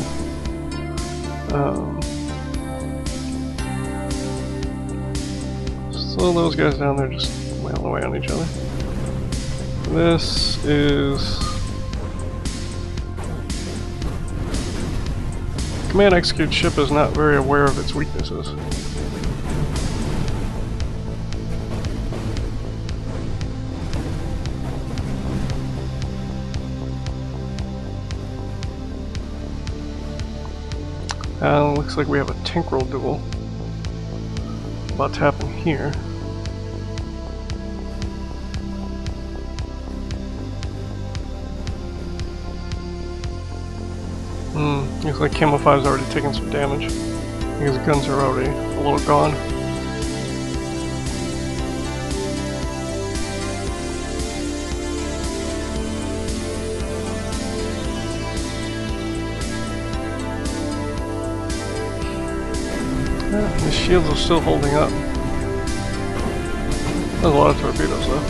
[SPEAKER 1] So those guys down there just wailing away on each other. This is... Command Execute ship is not very aware of its weaknesses. Looks like we have a Tinkerel duel about to happen here. Looks like Camo 5's already taken some damage. His guns are already a little gone. The shields are still holding up. There's a lot of torpedoes though.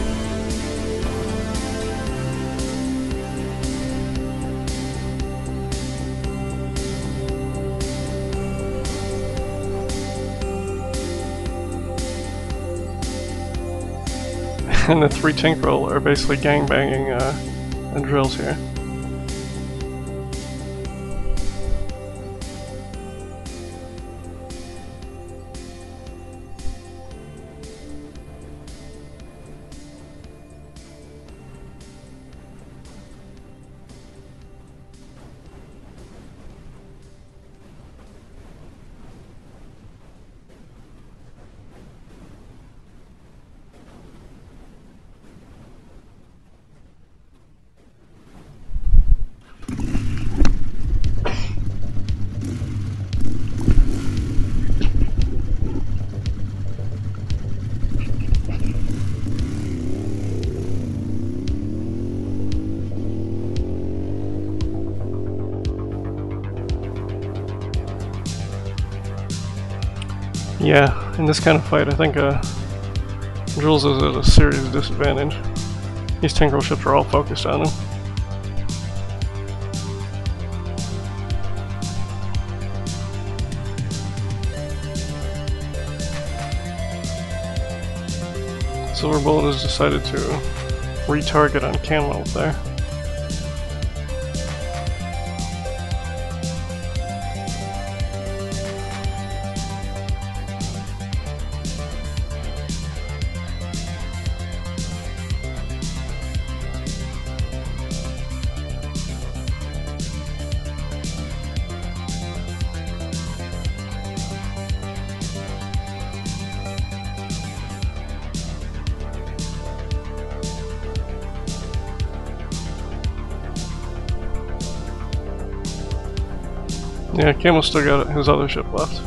[SPEAKER 1] And the three Tinkerel are basically gangbanging drills here. Yeah, in this kind of fight, I think Jules is at a serious disadvantage. These Tinkerel ships are all focused on him. Silver Bullet has decided to retarget on Camo up there. Yeah, Camo's still got his other ship left.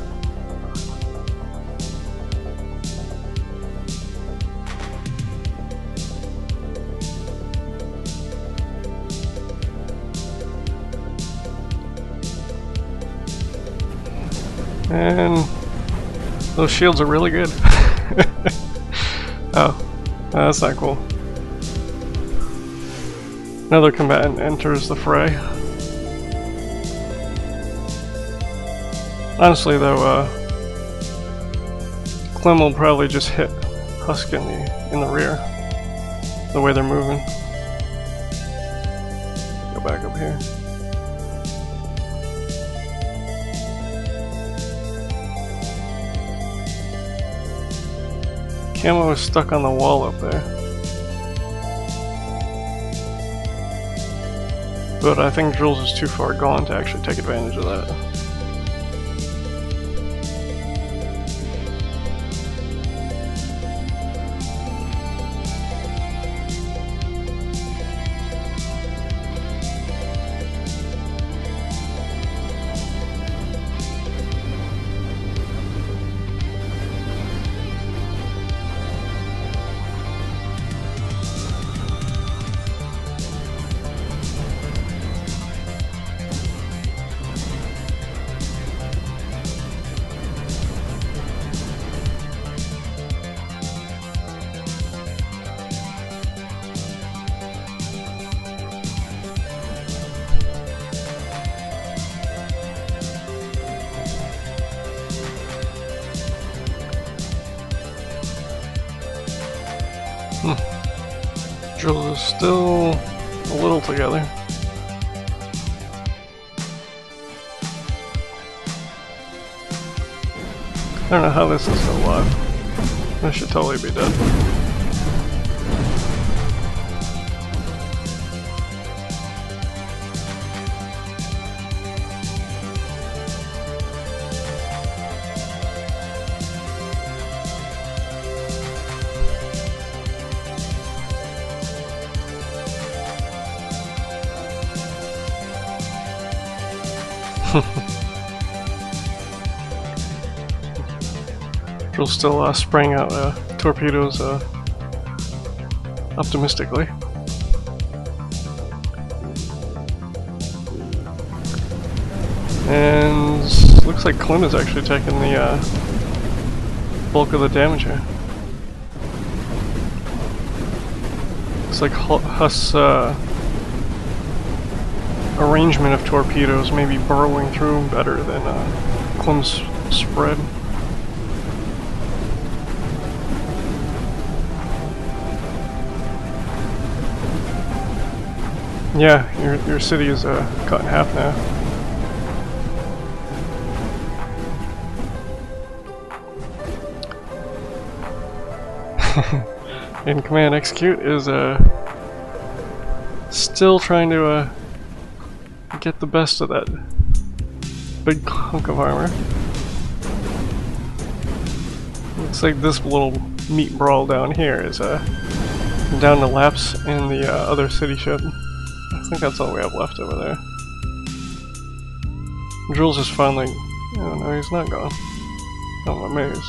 [SPEAKER 1] And those shields are really good. Oh, that's not cool. Another combatant enters the fray. Honestly though, Clem will probably just hit Husk in the rear, the way they're moving. Go back up here. Camo is stuck on the wall up there. But I think Jules is too far gone to actually take advantage of that. Jules is still a little together. I don't know how this is still alive. This should totally be dead. Jules still spraying out torpedoes optimistically. And looks like Clem is actually taking the bulk of the damage here. Looks like Husk's arrangement of torpedoes may be burrowing through better than Clem's spread. Yeah, your city is cut in half now. And Command Execute is still trying to get the best of that big hunk of armor. Looks like this little meat brawl down here is down to laps in the other city ship. I think that's all we have left over there. Jules is finally... Oh no, he's not gone. I'm amazed.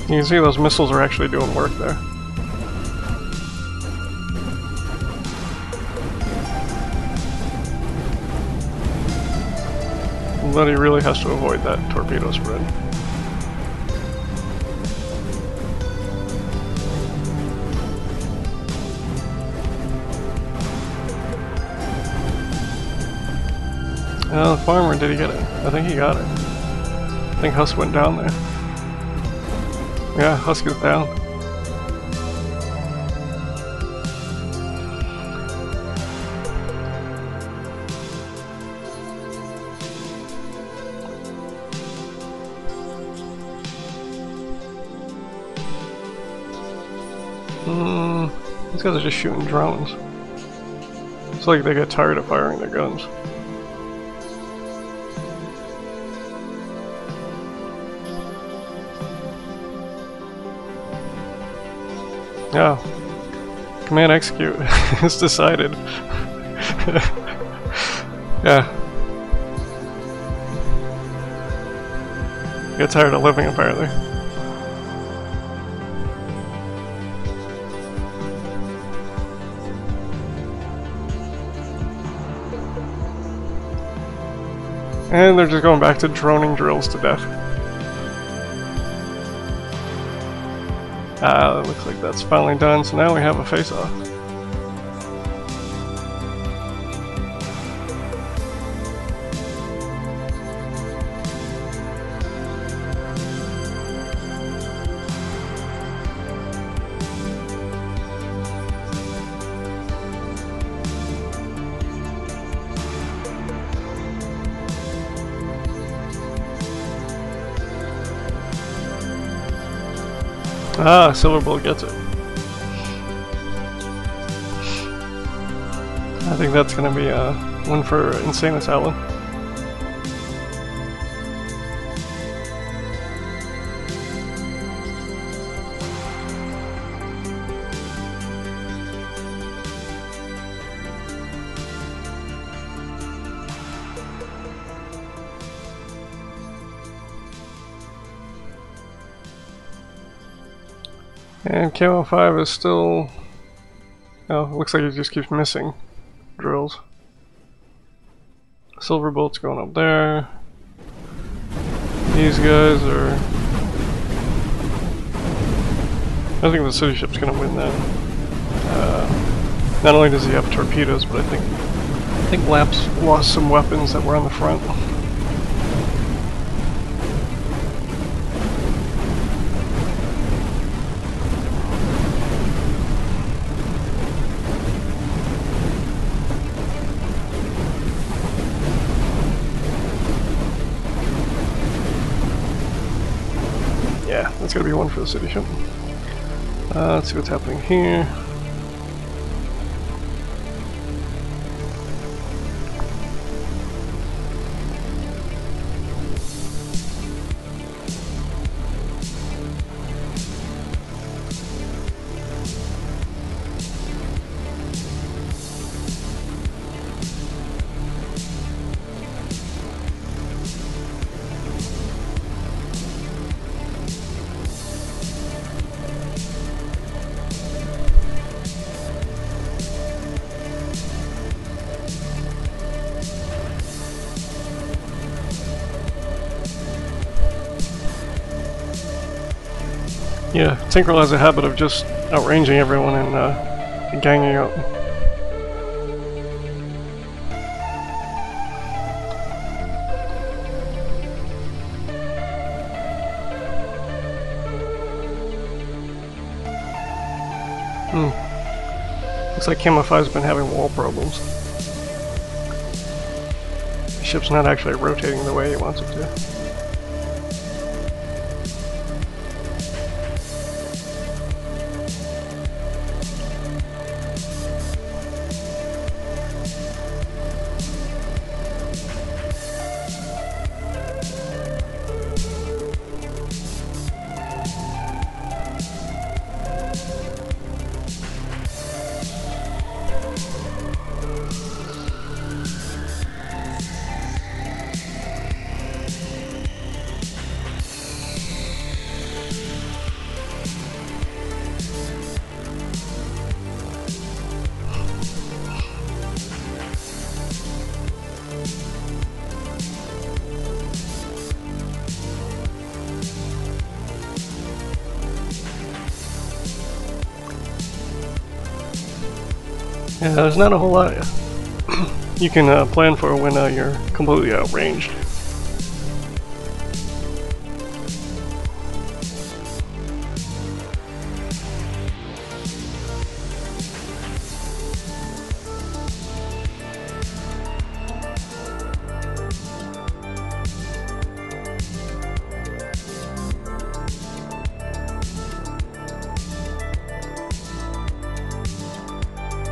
[SPEAKER 1] You can see those missiles are actually doing work there. But he really has to avoid that torpedo spread. The farmer, did he get it? I think he got it. I think Husk went down there. Yeah, Husk is down. These guys are just shooting drones. It's like they get tired of firing their guns. Yeah. Command execute. It's decided. Yeah. Get tired of living, apparently. And they're just going back to droning drills to death. It looks like that's finally done, so now we have a face-off. Ah, Silverbolt gets it. I think that's gonna be one for Insane Asylum. And Camo 5 is still... Oh, it looks like it just keeps missing drills. Silverbolt's going up there. These guys are... I think the city ship's gonna win that. Not only does he have torpedoes, but I think Lap's lost some weapons that were on the front. Yeah, that's gonna be one for the city ship. Let's see what's happening here. Yeah, Tinkerell has a habit of just outranging everyone and ganging up. Looks like Camo 5's been having wall problems. The ship's not actually rotating the way he wants it to. Yeah, there's not a whole lot you can plan for when you're completely outranged.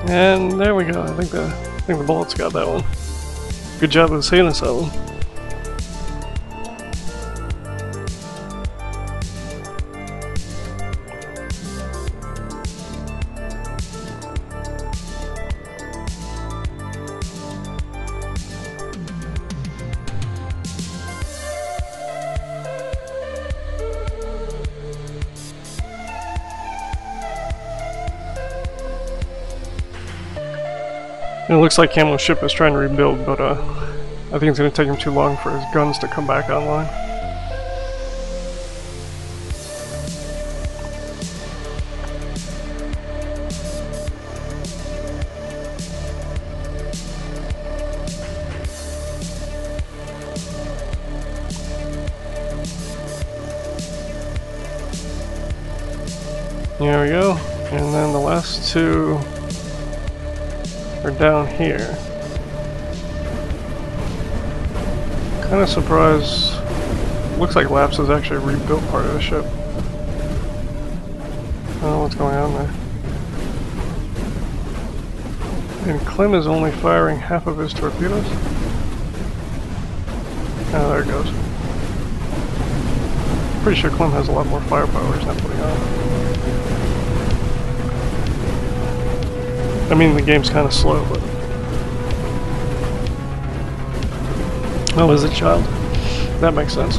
[SPEAKER 1] And there we go. I think the bullets got that one. Good job of saving us that one. It looks like Camo's ship is trying to rebuild, but I think it's going to take him too long for his guns to come back online. There we go, and then the last two are down here. Kind of surprised. Looks like Laps has actually rebuilt part of the ship. I don't know what's going on there. And Clem is only firing half of his torpedoes. Oh, there it goes. Pretty sure Clem has a lot more firepower he's not putting on. I mean, the game's kind of slow, but... Oh, is it child? That makes sense.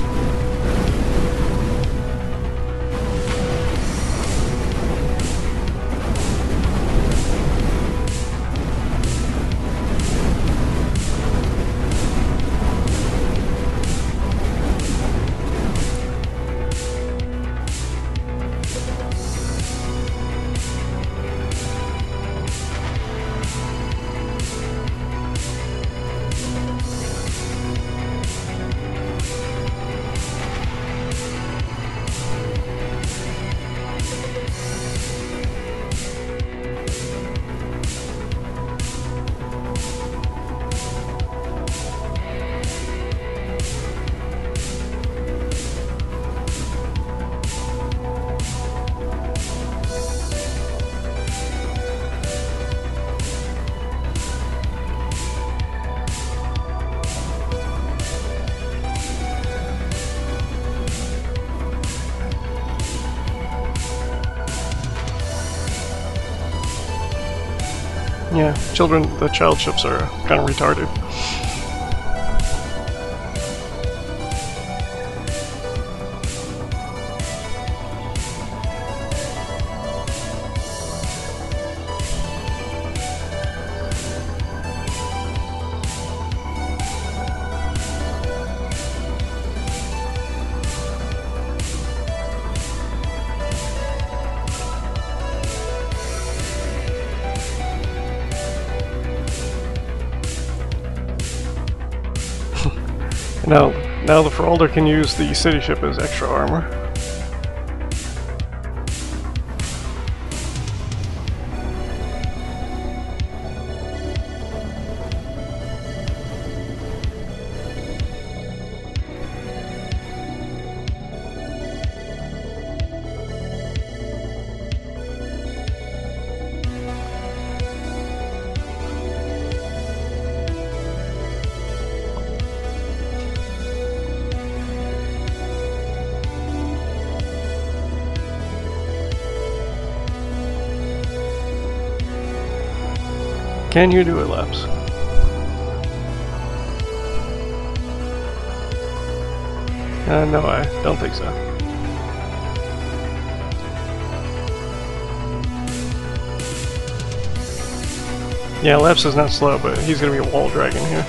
[SPEAKER 1] Yeah, the child ships are kind of retarded. Now the Free-for-All-Brawl can use the city ship as extra armor. Can you do it, Laps? No, I don't think so. Yeah, Laps is not slow, but he's gonna be a wall dragon here.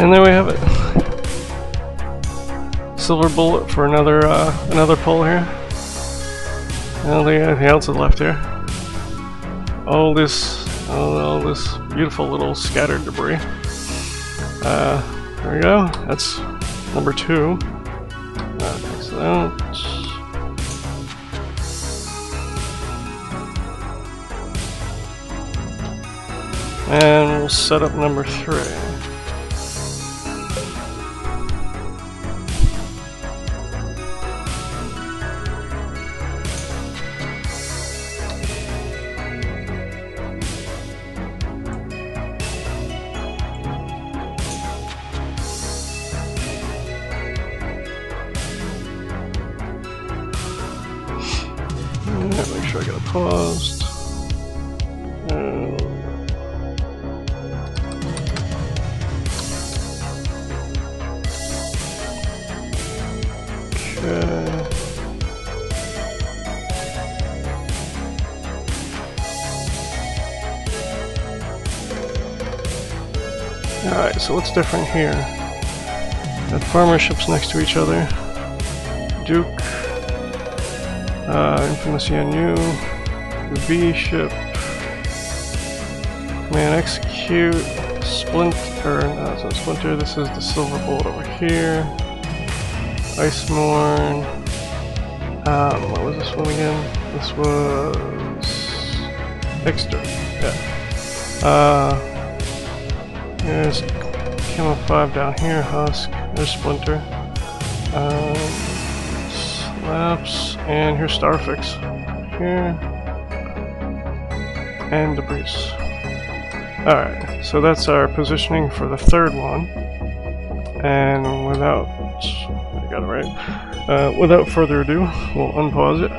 [SPEAKER 1] And there we have it. Silver bullet for another pull here. I don't think anything else is left here. All this beautiful little scattered debris. There we go. That's number 2. Excellent. And we'll set up number 3. Make sure I got it paused. Okay. Alright, so what's different here? Got farmer ships next to each other. Duke. Infamous ENU, the B ship, Command Execute, Splinter, no, it's not Splinter, this is the Silver Bullet over here, Icemorn, what was this one again? This was Extra, yeah. There's Camo 5 down here, Husk, there's Splinter. Slaps, and here's Starfix here, and Debris. Alright, so that's our positioning for the 3rd one, and I got it right, without further ado, we'll unpause it.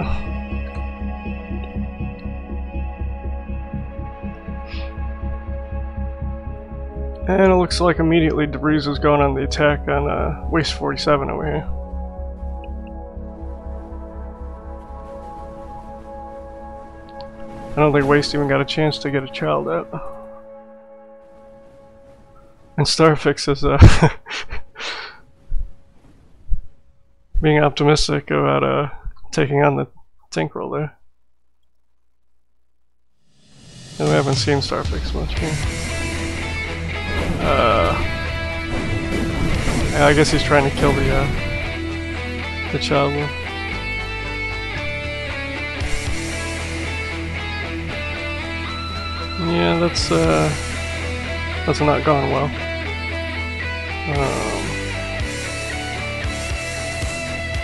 [SPEAKER 1] And it looks like immediately Debris is going on the attack on Waste 47 over here. I don't think Waste even got a chance to get a child out. And Starfix is being optimistic about taking on the Tinkerel there. And we haven't seen Starfix much here. Yeah, I guess he's trying to kill the child one. Yeah, that's not gone well.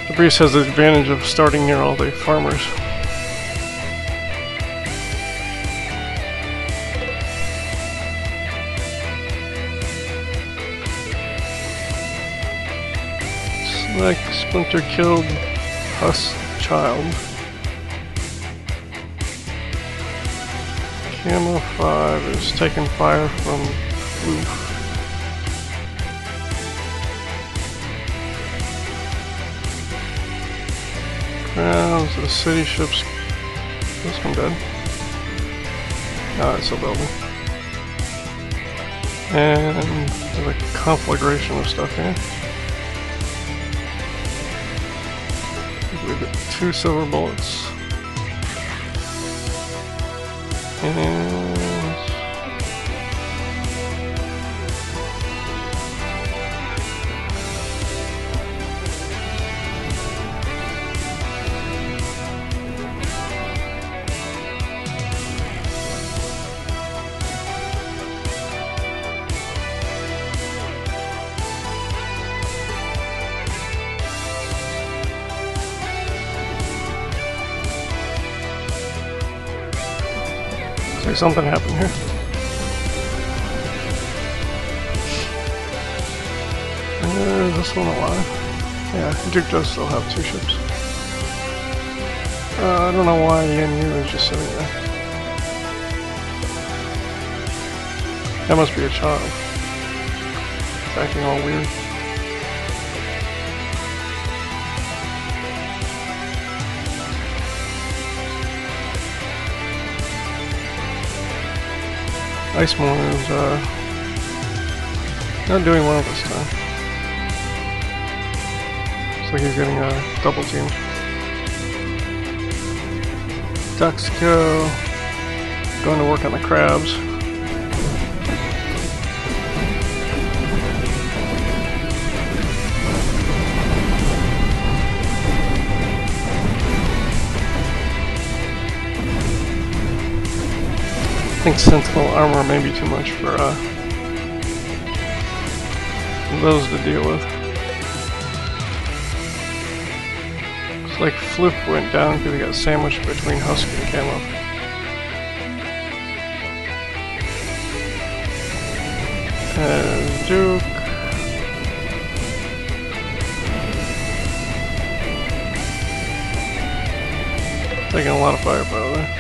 [SPEAKER 1] Debris has the advantage of starting near all the farmers. Select Splinter killed Husk child. Camo 5 is taking fire from Blue. Crowns of the city ships. This one dead. Ah, it's still building. And there's a conflagration of stuff here. We've got 2 silver bullets. And something happened here. Is this one alive? Yeah, Duke does still have 2 ships. I don't know why ENU is just sitting there. That must be a child. It's acting all weird. Icemorn is Not doing well this time. Looks like he's getting a double team. Ducks go. Going to work on the crabs. I think Sentinel armor may be too much for those to deal with. Looks like Flip went down because he got sandwiched between Husk and Camo. And Duke. Taking a lot of firepower there.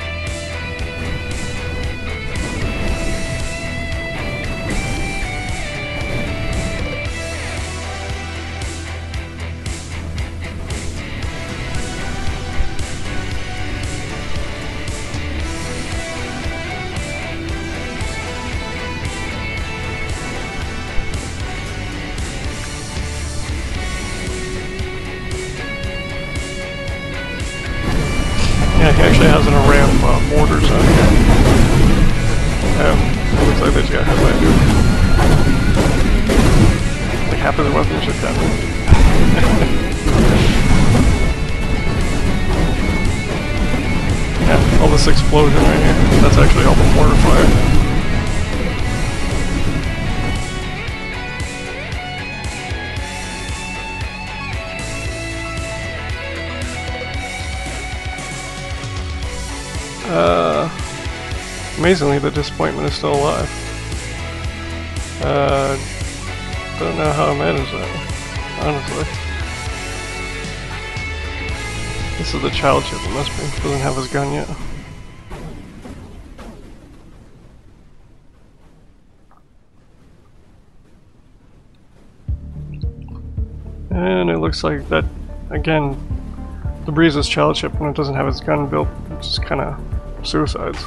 [SPEAKER 1] Yeah, he actually has an array of mortars out here. It looks like they just got hit by a nuke. Like half of the weapons are cut. Yeah, all this explosion right here. That's actually all the mortar fire. Amazingly, the disappointment is still alive. Don't know how I managed that, honestly. This is the child ship, it must be. Doesn't have his gun yet. And it looks like that, again, the Breeze's child ship, when it doesn't have its gun built, it just kind of suicides.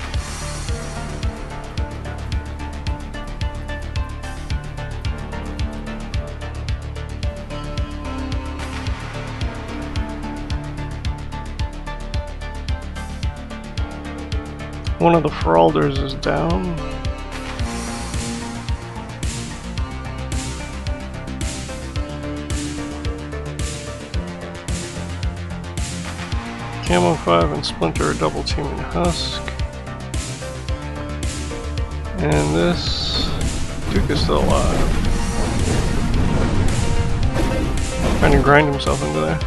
[SPEAKER 1] One of the Fralders is down. Camo 5 and Splinter are double teaming Husk. And this Duke is still alive. Trying to grind himself into there.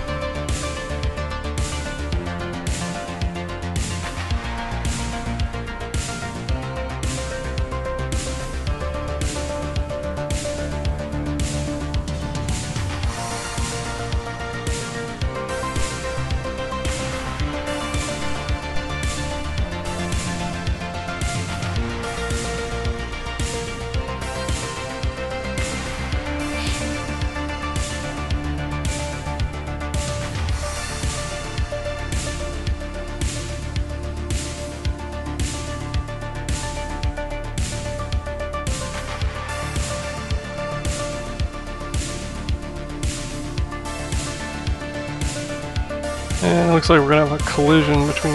[SPEAKER 1] And it looks like we're going to have a collision between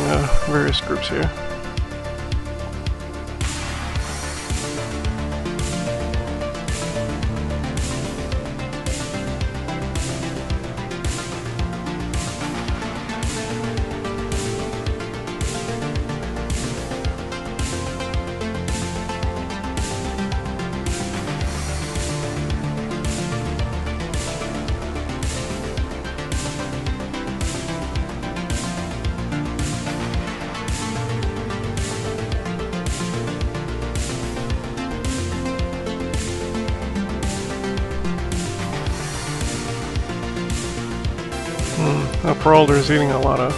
[SPEAKER 1] various groups here. Peralter is eating a lot of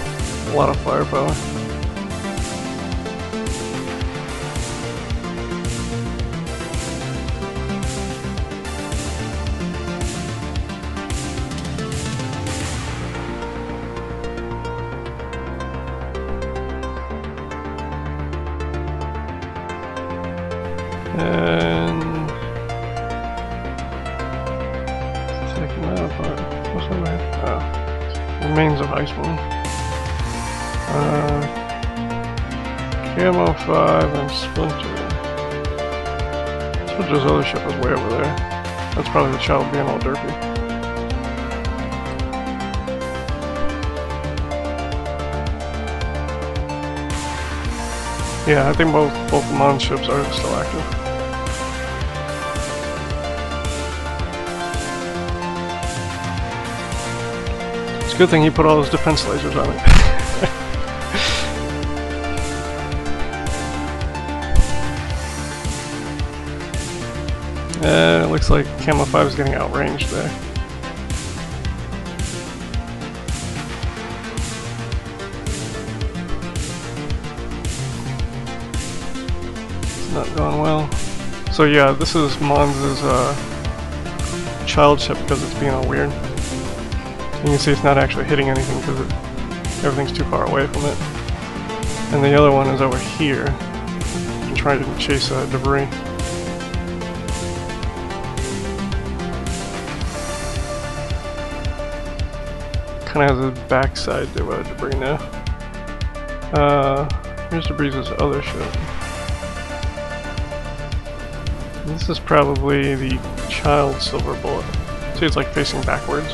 [SPEAKER 1] firepower. And Remains of Iceman. Camo 5 and Splinter. Splinter's other ship is way over there. That's probably the child being all derpy. Yeah, I think both Mon's ships are still active. It's a good thing he put all his defense lasers on it. It looks like Camo 5 is getting outranged there. Not going well. So yeah, this is Mons' child ship because it's being all weird. You can see it's not actually hitting anything because everything's too far away from it. And the other one is over here and trying to chase debris. Kind of has his backside to debris now. Here's Debris' other ship. This is probably the child silver bullet. See, it's like facing backwards.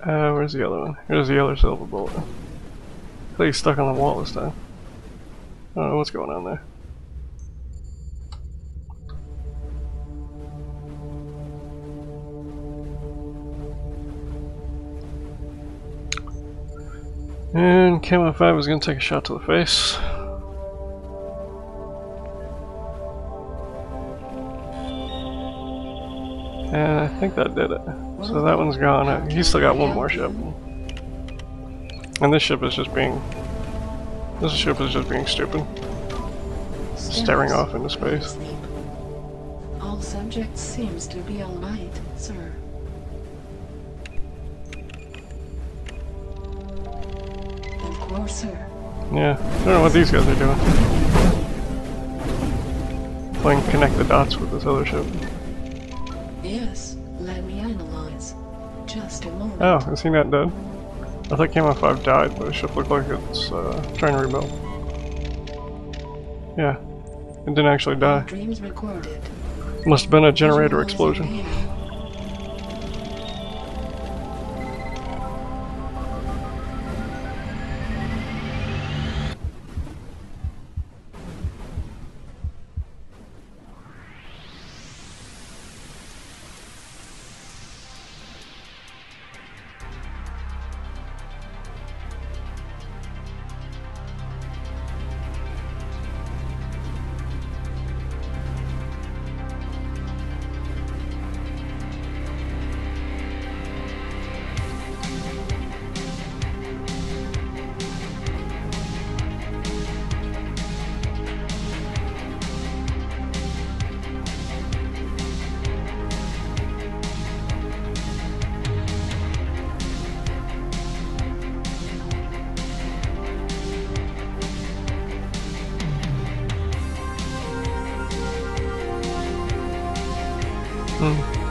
[SPEAKER 1] Where's the other one? Here's the other silver bullet. I think he's stuck on the wall this time. I don't know what's going on there. And Camo 5 is going to take a shot to the face. And I think that did it. So that one's gone. He's still got one more ship. And this ship is just being... stupid. Staring off into space.
[SPEAKER 2] All subjects seems to be all right, sir. Sir.
[SPEAKER 1] Yeah, I don't know what these guys are doing. Playing connect the dots with this other ship.
[SPEAKER 2] Yes, let me analyze. Just a moment.
[SPEAKER 1] Oh, is he not dead? I thought Camo 5 died, but the ship looked like it's trying to rebuild. Yeah, it didn't actually die.
[SPEAKER 2] Dreams recorded.
[SPEAKER 1] Must have been a generator explosion.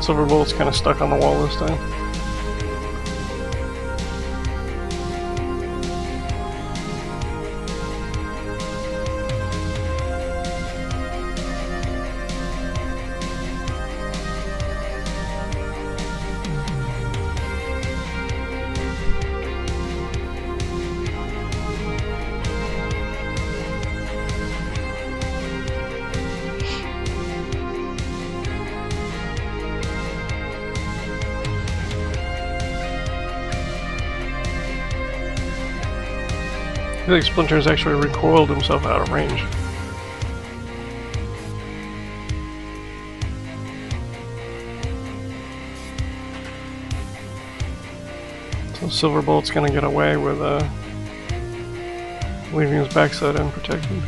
[SPEAKER 1] Silver bullet's kind of stuck on the wall this time. I think Splinter's actually recoiled himself out of range. So Silver Bolt's gonna get away with leaving his backside unprotected.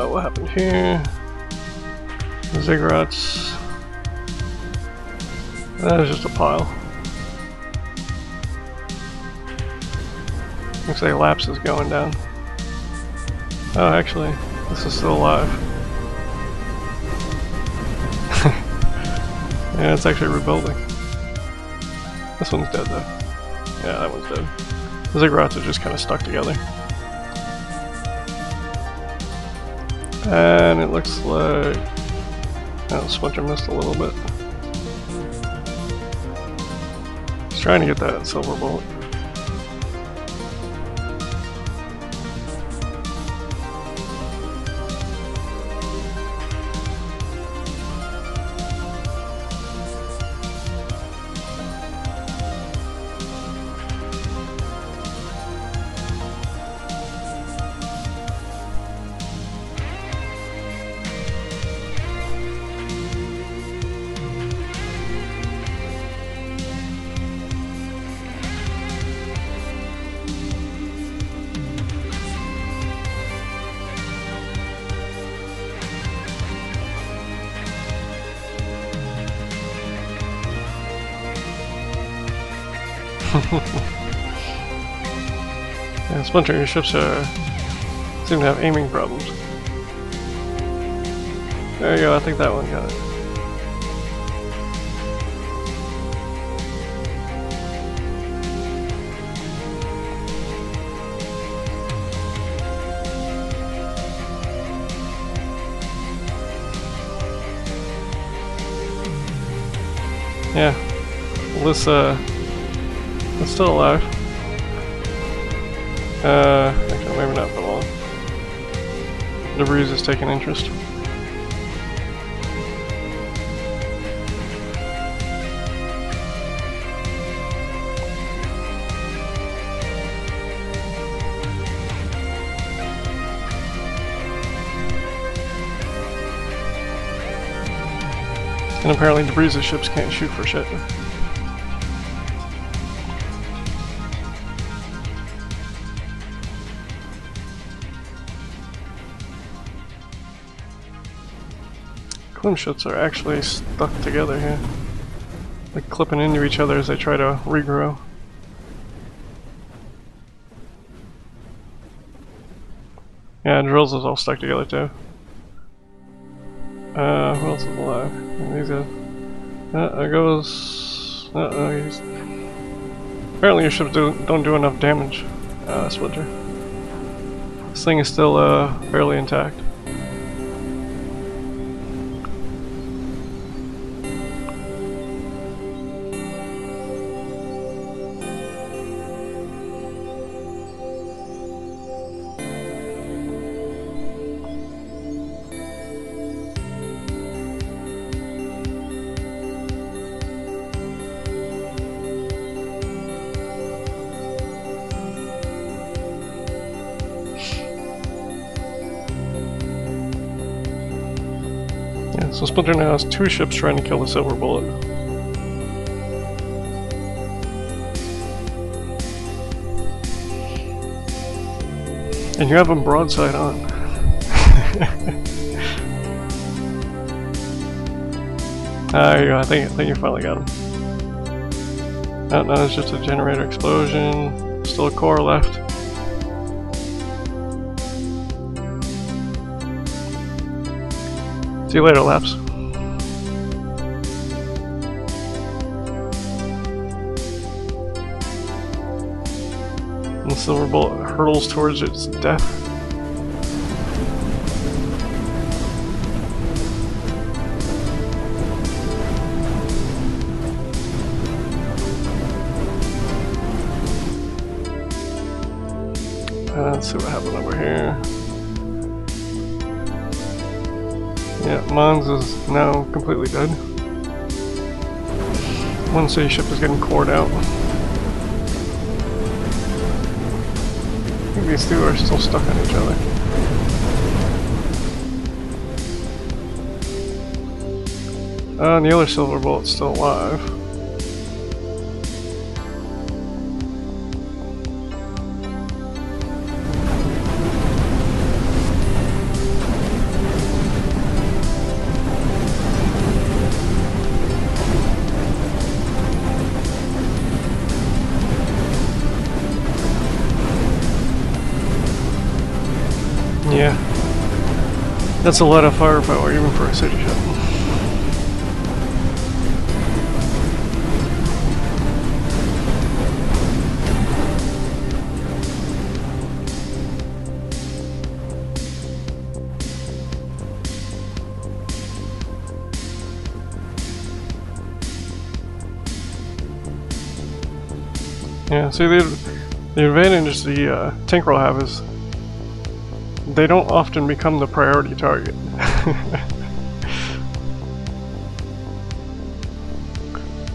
[SPEAKER 1] What happened here? Ziggurats. That is just a pile. Looks like Lapse is going down. Oh, actually, this is still alive. Yeah, it's actually rebuilding. This one's dead though. Yeah, that one's dead. The Ziggurats are just kind of stuck together. And it looks like... oh, Splinter missed a little bit. He's trying to get that silver bullet. Yeah, Splinter, your ships seem to have aiming problems. There you go, I think that one got it. Yeah, well, it's still alive. Actually, maybe not for long. The Breeze is taking interest. And apparently the Breeze's ships can't shoot for shit. Ships are actually stuck together here. They're clipping into each other as they try to regrow. Yeah, Drills is all stuck together too. Who else is alive? These guys. There goes... he's... Apparently your ships don't do enough damage, Splinter. This thing is still barely intact. So Splinter now has 2 ships trying to kill the silver bullet. And you have them broadside on. There you go, I think you finally got him. Oh, no, it's just a generator explosion. Still a core left. See you later, Lapse. And the silver bullet hurtles towards its death. Let's see what happened over here. Yeah, Mons is now completely dead. One city ship is getting cored out. I think these two are still stuck on each other. And the other silver bullet's still alive. That's a lot of firepower even for a city ship. Yeah, see the advantage the tank will have is they don't often become the priority target.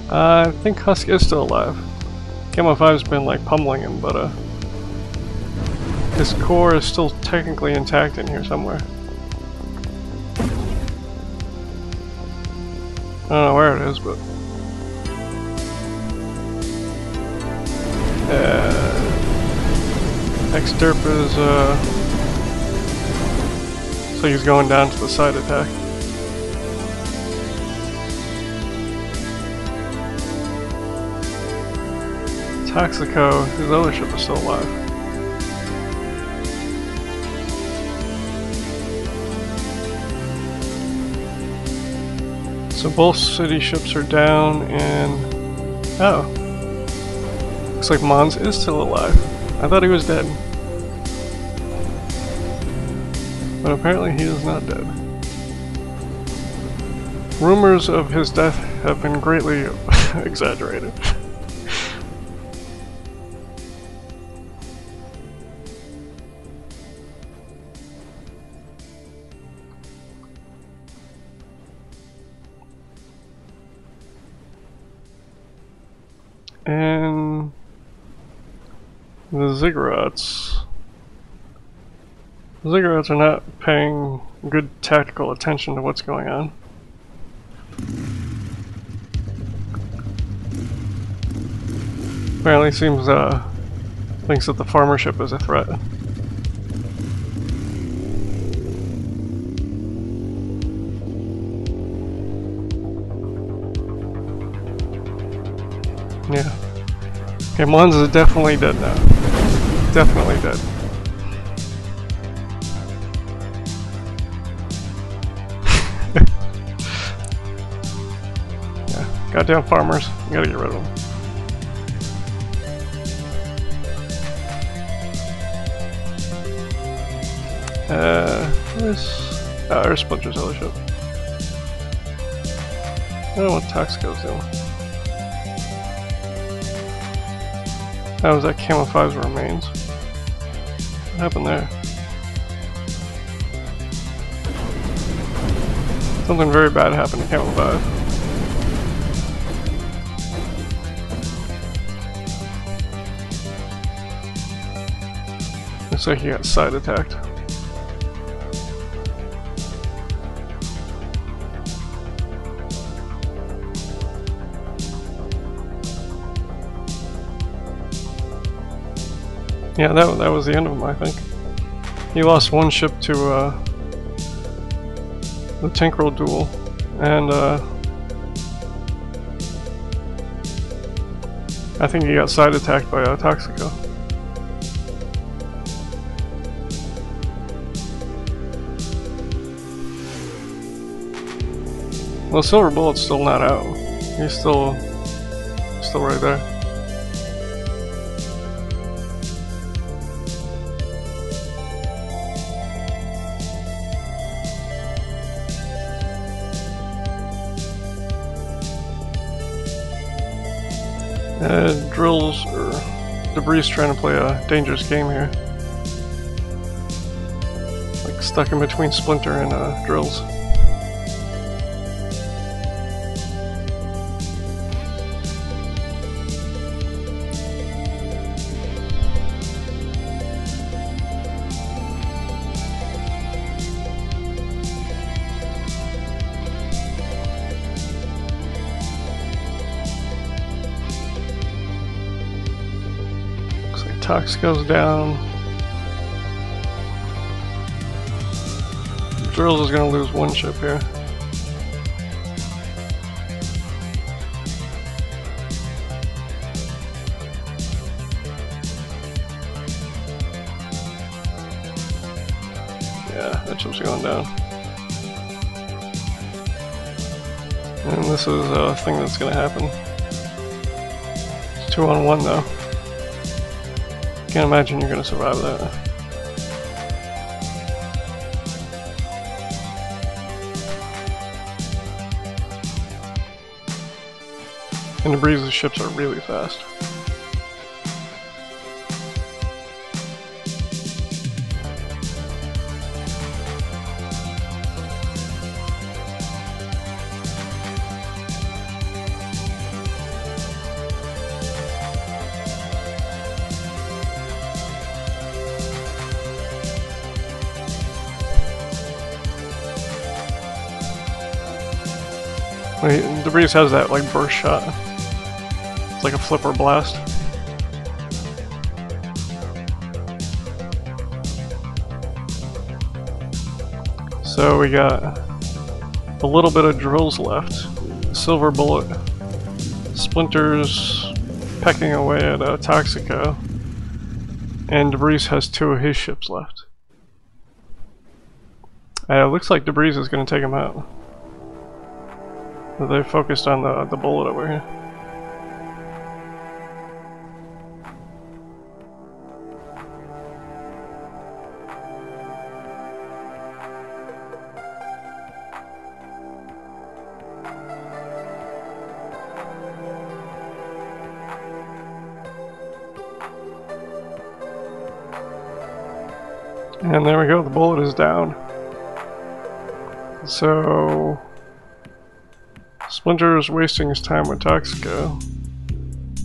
[SPEAKER 1] I think Husk is still alive. Camo 5's been like pummeling him, but his core is still technically intact in here somewhere. I don't know where it is, but X-Derp is so he's going down to the side attack. Toxico, his other ship is still alive. So both city ships are down and... oh. Looks like Mons is still alive. I thought he was dead. But apparently he is not dead. Rumors of his death have been greatly exaggerated. And the Ziggurats. The Ziggurats are not paying good tactical attention to what's going on. Apparently seems thinks that the farmer ship is a threat. Yeah. Okay, Mons is definitely dead now. Definitely dead. Yeah, goddamn farmers. You gotta get rid of them. There's Splinter's other ship. I don't know what Toxico's doing. That was that Camo 5's remains. What happened there? Something very bad happened to Camo 5. Looks like he got side attacked. Yeah, that was the end of him, I think. He lost one ship to the Tinkerel duel, and I think he got side attacked by Toxico. Well, Silver Bullet's still not out. He's still right there. Drills or Debris trying to play a dangerous game here. Like stuck in between Splinter and Drills. Tox goes down. Drills is going to lose one ship here. Yeah, that ship's going down. And this is a thing that's gonna happen. It's 2-on-1 though. Can't imagine you're gonna survive that. And the Breeze's ships are really fast. Wait, the Breeze has that like burst shot. It's like a flipper blast. So we got a little bit of drills left. Silver Bullet. Splinters pecking away at Toxico. And DeBreeze has 2 of his ships left. It looks like DeBreeze is going to take him out. They focused on the bullet over here. And there we go, the bullet is down. So Splinter is wasting his time with Toxico.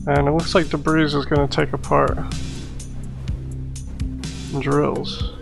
[SPEAKER 1] And it looks like DeBreeze is going to take apart drills.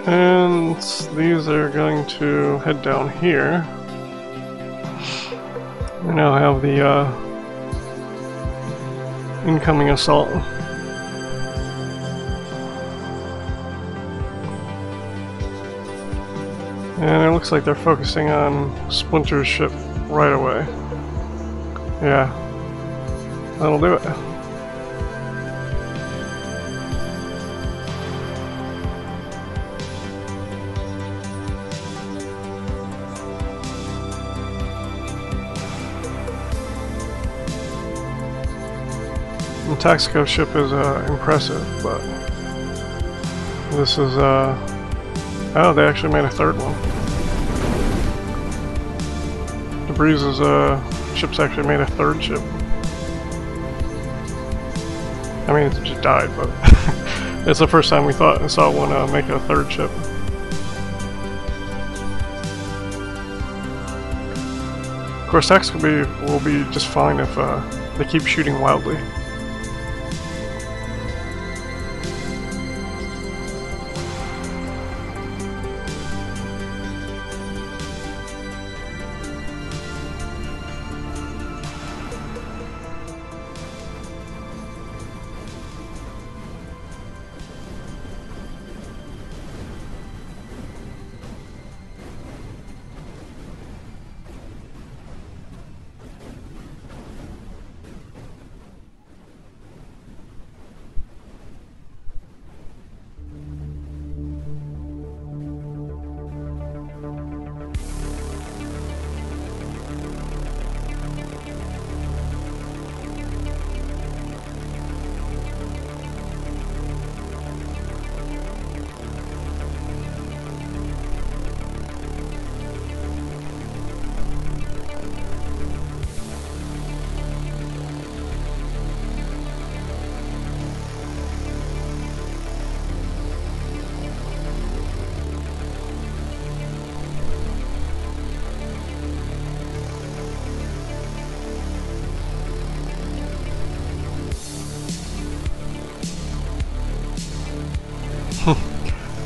[SPEAKER 1] And these are going to head down here. We now have the incoming assault. And it looks like they're focusing on Splinter's ship right away. Yeah, that'll do it. The Toxico ship is impressive, but this is oh, they actually made a third one. DeBreeze's ship's actually made a third ship. I mean, it just died, but it's the first time we saw one make a third ship. Of course, Toxico will be just fine if they keep shooting wildly.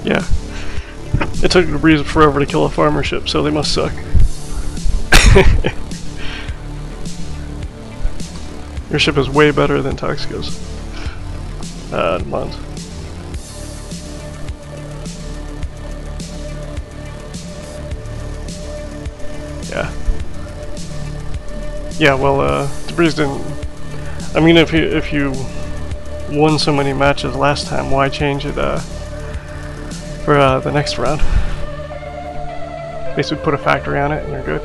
[SPEAKER 1] Yeah. It took Debris forever to kill a farmer ship, so they must suck. Your ship is way better than Toxico's. Mons. Yeah. Yeah, well, Debris didn't... I mean, if you won so many matches last time, why change it, for, the next round? Basically put a factory on it and you're good.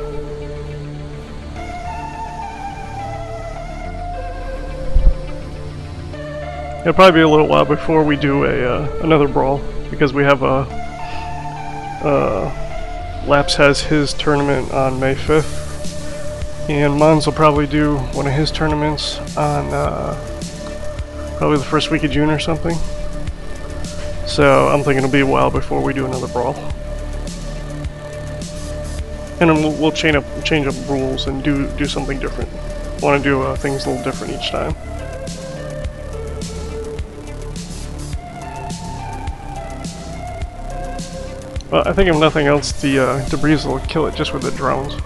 [SPEAKER 1] It'll probably be a little while before we do another brawl, because we have Laps has his tournament on May 5th, and Mons will probably do one of his tournaments on probably the first week of June or something. So I'm thinking it'll be a while before we do another brawl, and then we'll change up rules and do something different. Want to do things a little different each time. Well, I think if nothing else, the Debris will kill it just with the drones.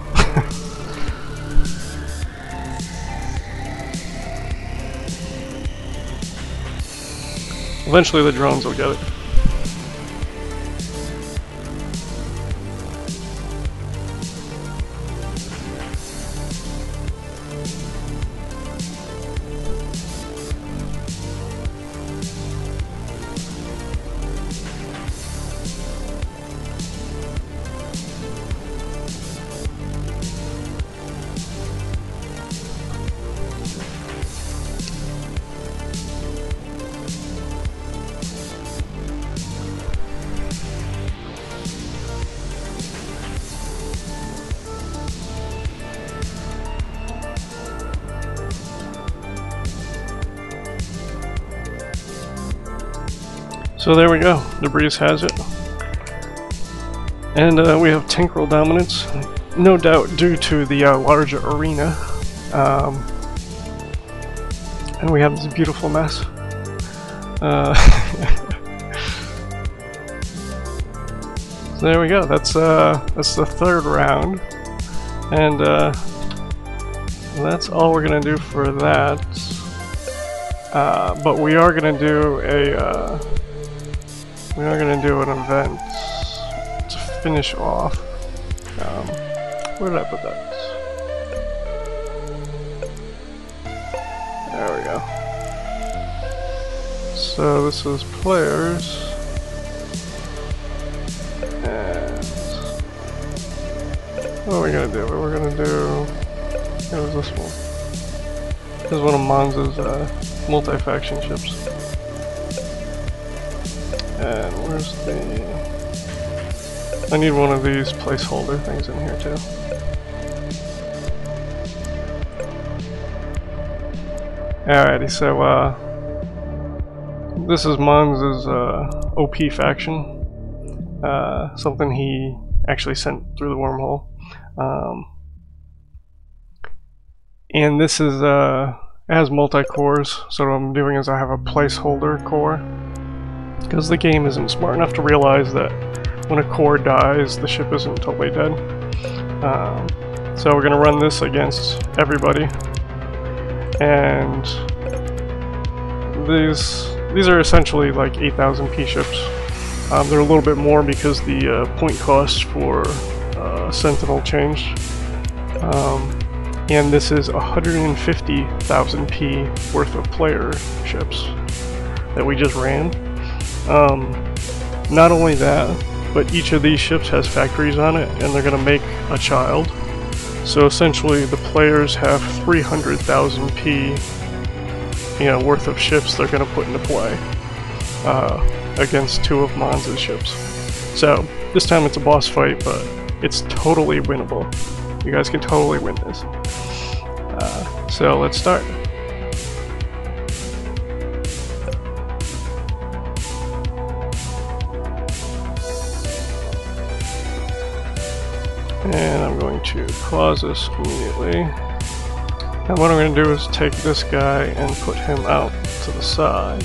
[SPEAKER 1] Eventually the drones will get it. So there we go, Debris has it. And we have Tinkerel dominance, no doubt due to the larger arena. And we have this beautiful mess. So there we go, that's the third round. And that's all we're gonna do for that. But we are gonna do an event to finish off. Where did I put that? There we go. So this is players. And what are we gonna do? We're gonna do... What is this one? This is one of Mons' multi-faction ships. And where's the... I need one of these placeholder things in here too. Alrighty, so this is Mons' OP faction. Something he actually sent through the wormhole. And this is it has multi-cores, so what I'm doing is I have a placeholder core. Because the game isn't smart enough to realize that when a core dies, the ship isn't totally dead. So we're going to run this against everybody. And these are essentially like 8,000 P ships. They're a little bit more because the point cost for Sentinel changed. And this is 150,000 P worth of player ships that we just ran. Not only that, but each of these ships has factories on it, and they're going to make a child. So essentially, the players have 300,000 P, worth of ships they're going to put into play against two of Mons' ships. So this time it's a boss fight, but it's totally winnable. You guys can totally win this. So let's start. And I'm going to pause this immediately. And what I'm going to do is take this guy and put him out to the side.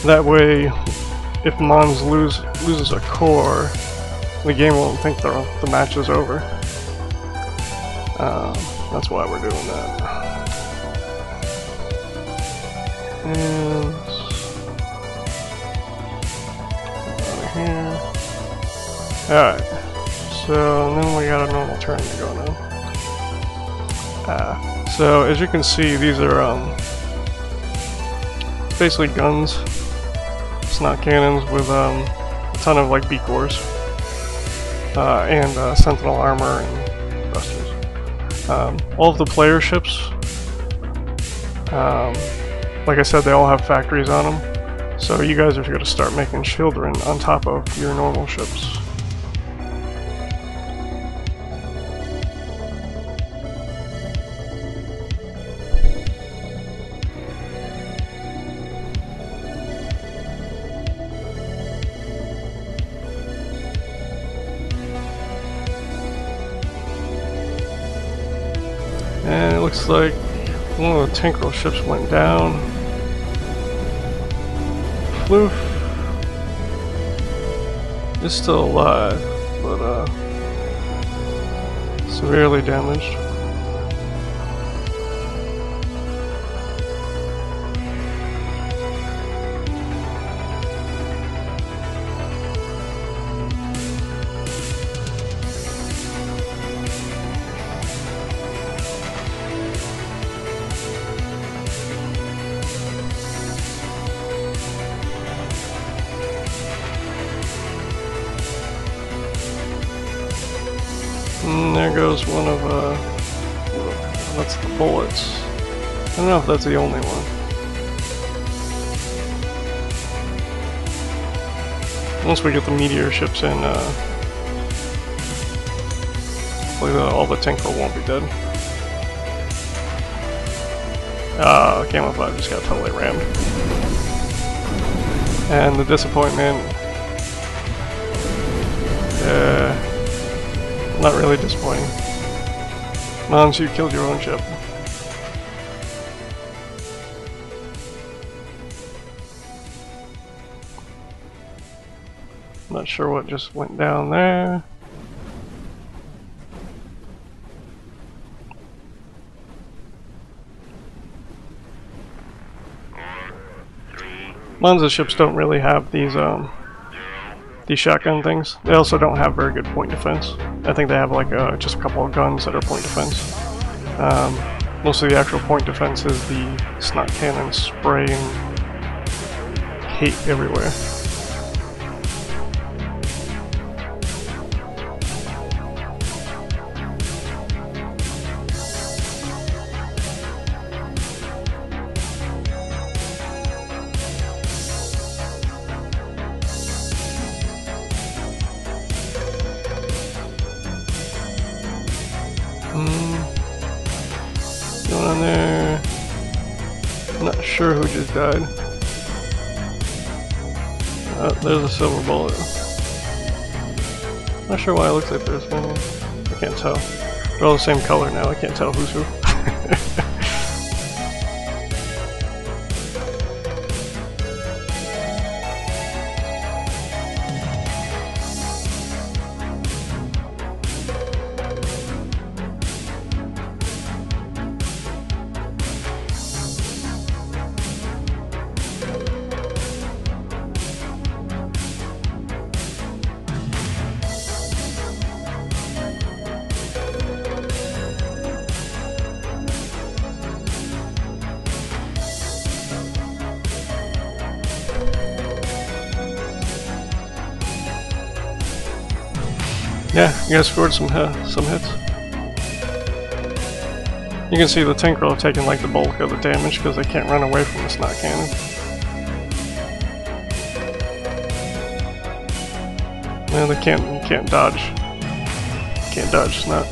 [SPEAKER 1] That way, if Mons loses a core, the game won't think the match is over. That's why we're doing that. And over here. Alright. So then we got a normal turn to go now. So as you can see, these are basically guns, snot cannons with a ton of like beak cores, and sentinel armor and thrusters. All of the player ships, like I said, they all have factories on them, so you guys are going to start making children on top of your normal ships. And it looks like one of the Tinkerel ships went down. Floof is still alive, but severely damaged. And there goes one of, that's the bullets. I don't know if that's the only one. Once we get the meteor ships in, hopefully all the Tinkerel won't be dead. Camouflage just got totally rammed. And the disappointment, not really disappointing. Mons, you killed your own ship. Not sure what just went down there. Monza's ships don't really have these shotgun things. They also don't have very good point defense. I think they have like just a couple of guns that are point defense. Most of the actual point defense is the snot cannon spraying hate everywhere. Going on there. I'm not sure who just died. There's a silver bullet. Not sure why it looks like there's one. I can't tell. They're all the same color now. I can't tell who's who. Yeah, you guys scored some hits. You can see the Tinkerel taking like the bulk of the damage because they can't run away from the snot cannon. And they can't dodge. Can't dodge snot.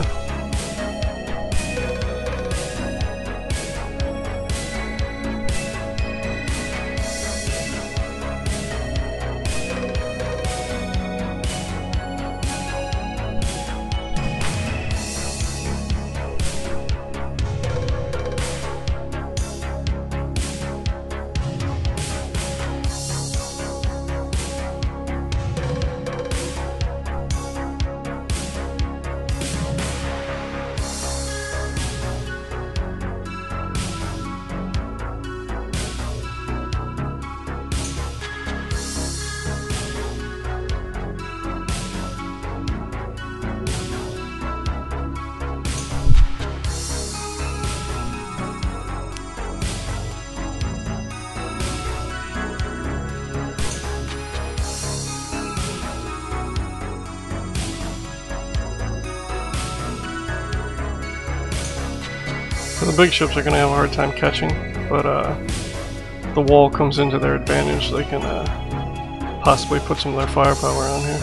[SPEAKER 1] So the big ships are going to have a hard time catching, but the wall comes into their advantage. They can possibly put some of their firepower on here.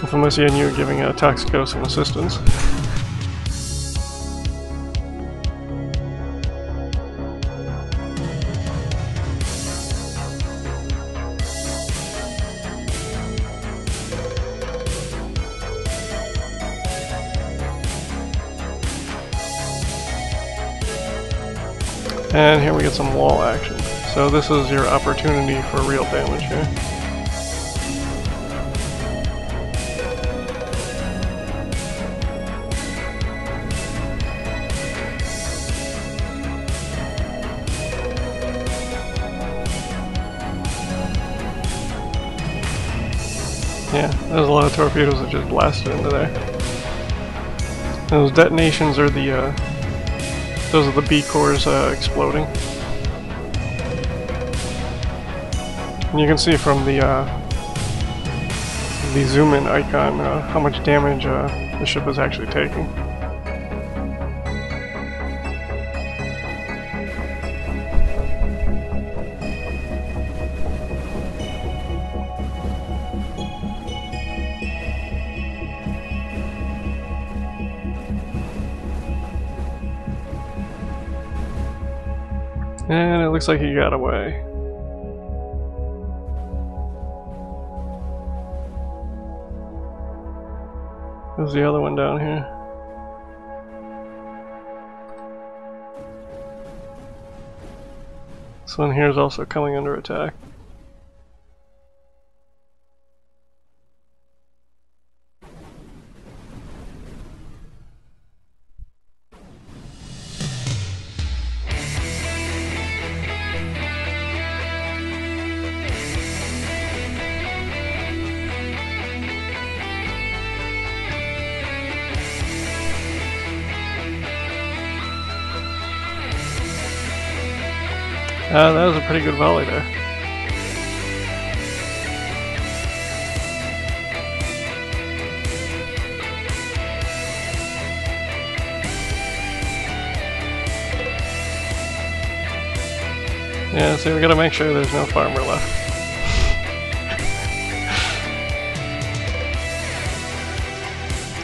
[SPEAKER 1] Infamous Yen Yu giving Toxico some assistance. And here we get some wall action. So this is your opportunity for real damage here. Yeah, there's a lot of torpedoes that just blasted into there. And those detonations are the those are the B cores exploding. And you can see from the zoom in icon how much damage the ship is actually taking. And it looks like he got away. There's the other one down here. This one here is also coming under attack. That was a pretty good volley there. Yeah, so we gotta make sure there's no farmer left.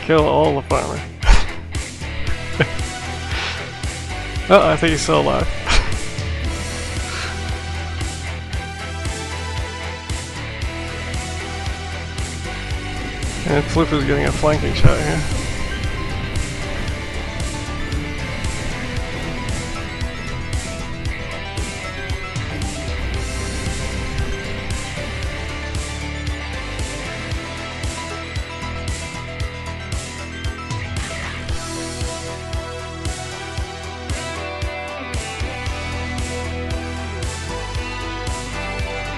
[SPEAKER 1] Kill all the farmer. Oh, I think he's still alive. And Flip is getting a flanking shot here.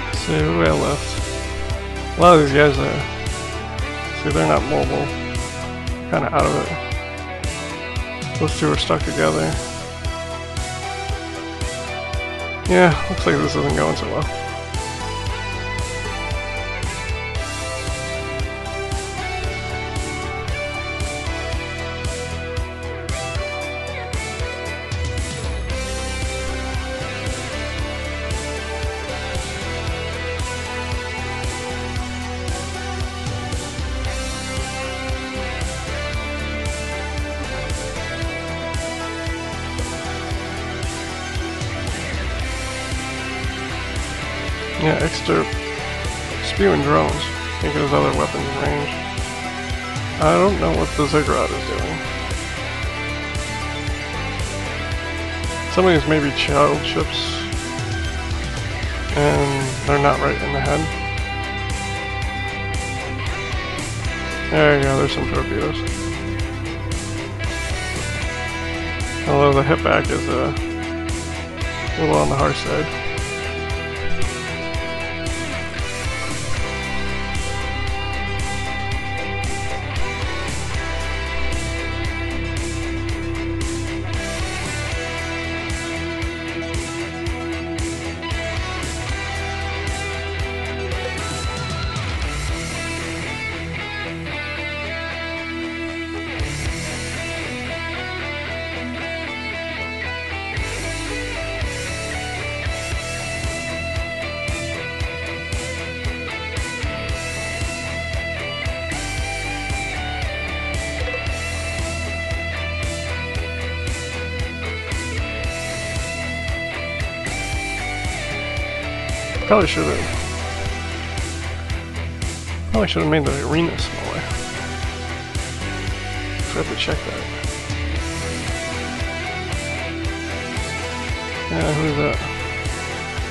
[SPEAKER 1] Let's see who I left. A lot of these guys are. See, they're not mobile. Kind of out of it. Those two are stuck together. Yeah, looks like this isn't going so well. Yeah, extra spewing drones. I think there's other weapons in range. I don't know what the Ziggurat is doing. Some of these may be child ships, and they're not right in the head. There you go, there's some torpedoes. Although the hitback is a little on the harsh side. Probably should have made the arena smaller. So I have to check that. Yeah, who's that?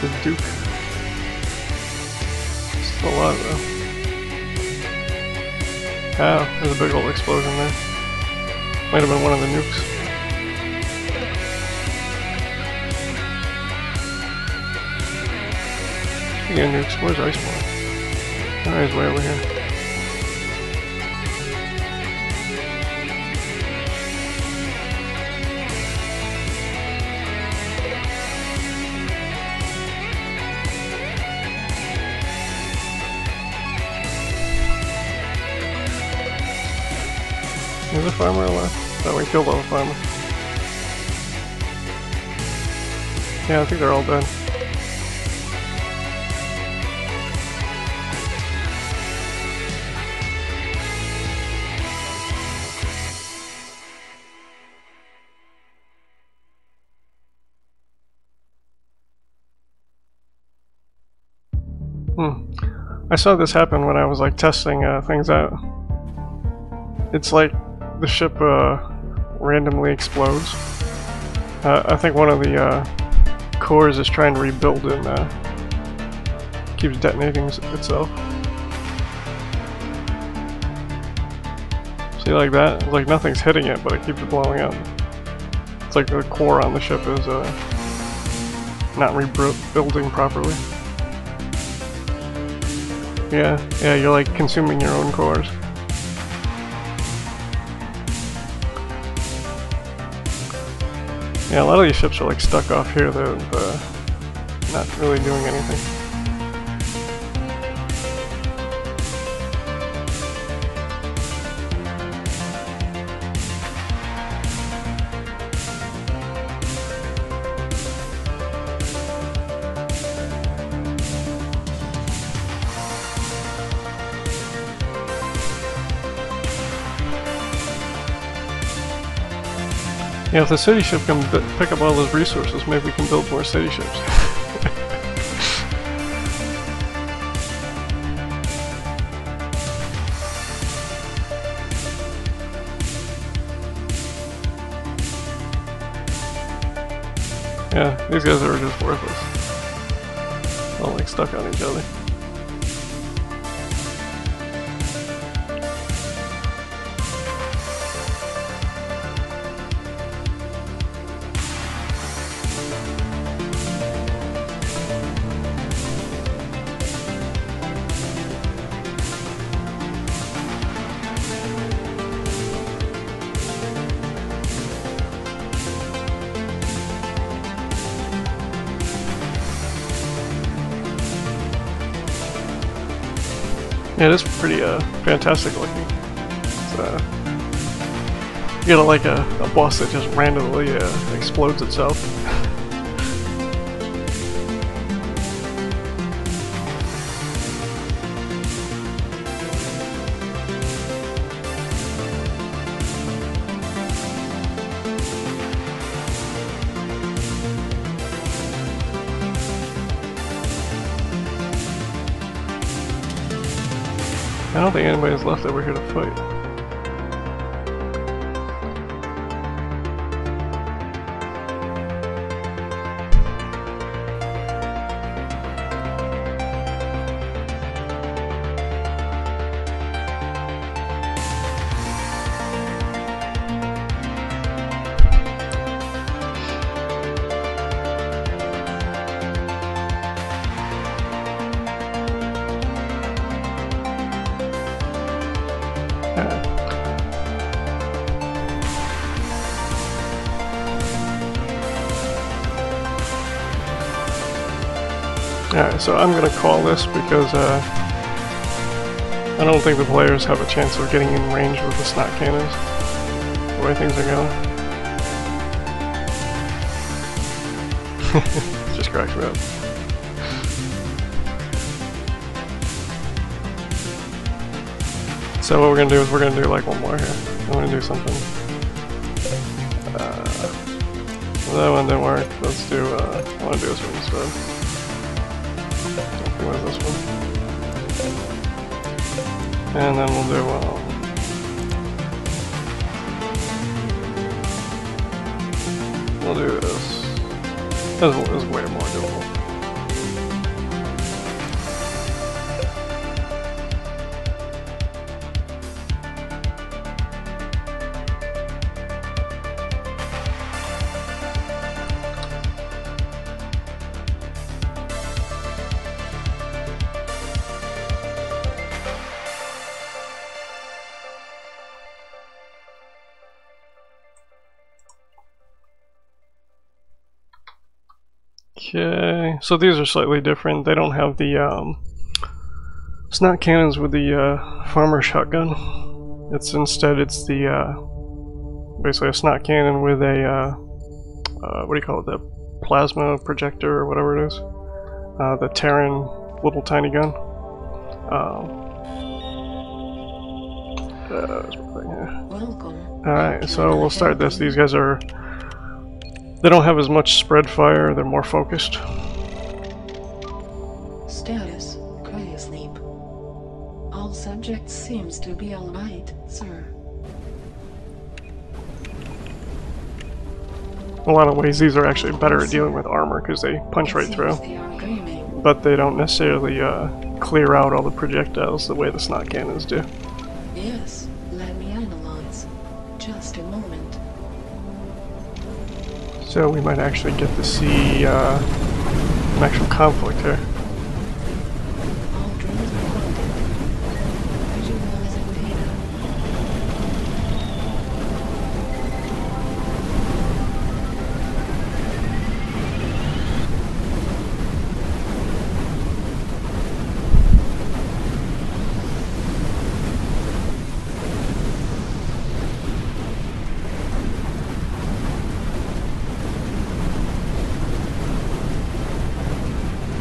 [SPEAKER 1] The Duke. Still alive though. Oh, there's a big old explosion there. Might have been one of the nukes. Yeah, nukes. Where's Iceborne? Oh, he's way over here. There's a farmer left. Oh, we killed all the farmers. Yeah, I think they're all dead. I saw this happen when I was like testing things out. It's like the ship randomly explodes. I think one of the cores is trying to rebuild and keeps detonating itself. See, like that? It's like nothing's hitting it, but it keeps blowing up. It's like the core on the ship is not rebuilding properly. Yeah, you're like consuming your own cores. Yeah, a lot of these ships are like stuck off here, they're not really doing anything. Yeah, if the city ship can pick up all those resources, maybe we can build more city ships. Yeah, these guys are just worthless. All like stuck on each other. Yeah, it is pretty fantastic looking. It's, you get like a boss that just randomly explodes itself. I don't think anybody's left over here to fight. Alright, so I'm gonna call this because I don't think the players have a chance of getting in range with the snot cannons, the way things are going. It just cracks me up. So what we're gonna do is we're gonna do like one more here. I'm gonna do something. That one didn't work. Let's do, I wanna do this one instead. Where's this one? And then we'll do this. This is way more doable. Okay, so these are slightly different. They don't have the snot cannons with the farmer shotgun. Instead it's the basically a snot cannon with a what do you call it? The plasma projector or whatever it is. The Terran little tiny gun. Alright, so we'll start this. These guys are... They don't have as much spread fire, they're more focused.
[SPEAKER 2] Status, cryosleep. All subjects seems to be alright, sir.
[SPEAKER 1] In a lot of ways, these are actually better at dealing with armor because they punch right through. But they don't necessarily clear out all the projectiles the way the snot cannons do.
[SPEAKER 2] Yes, let me analyze. Just a moment.
[SPEAKER 1] So we might actually get to see an actual conflict here.
[SPEAKER 2] All drones reported. Visualizing data.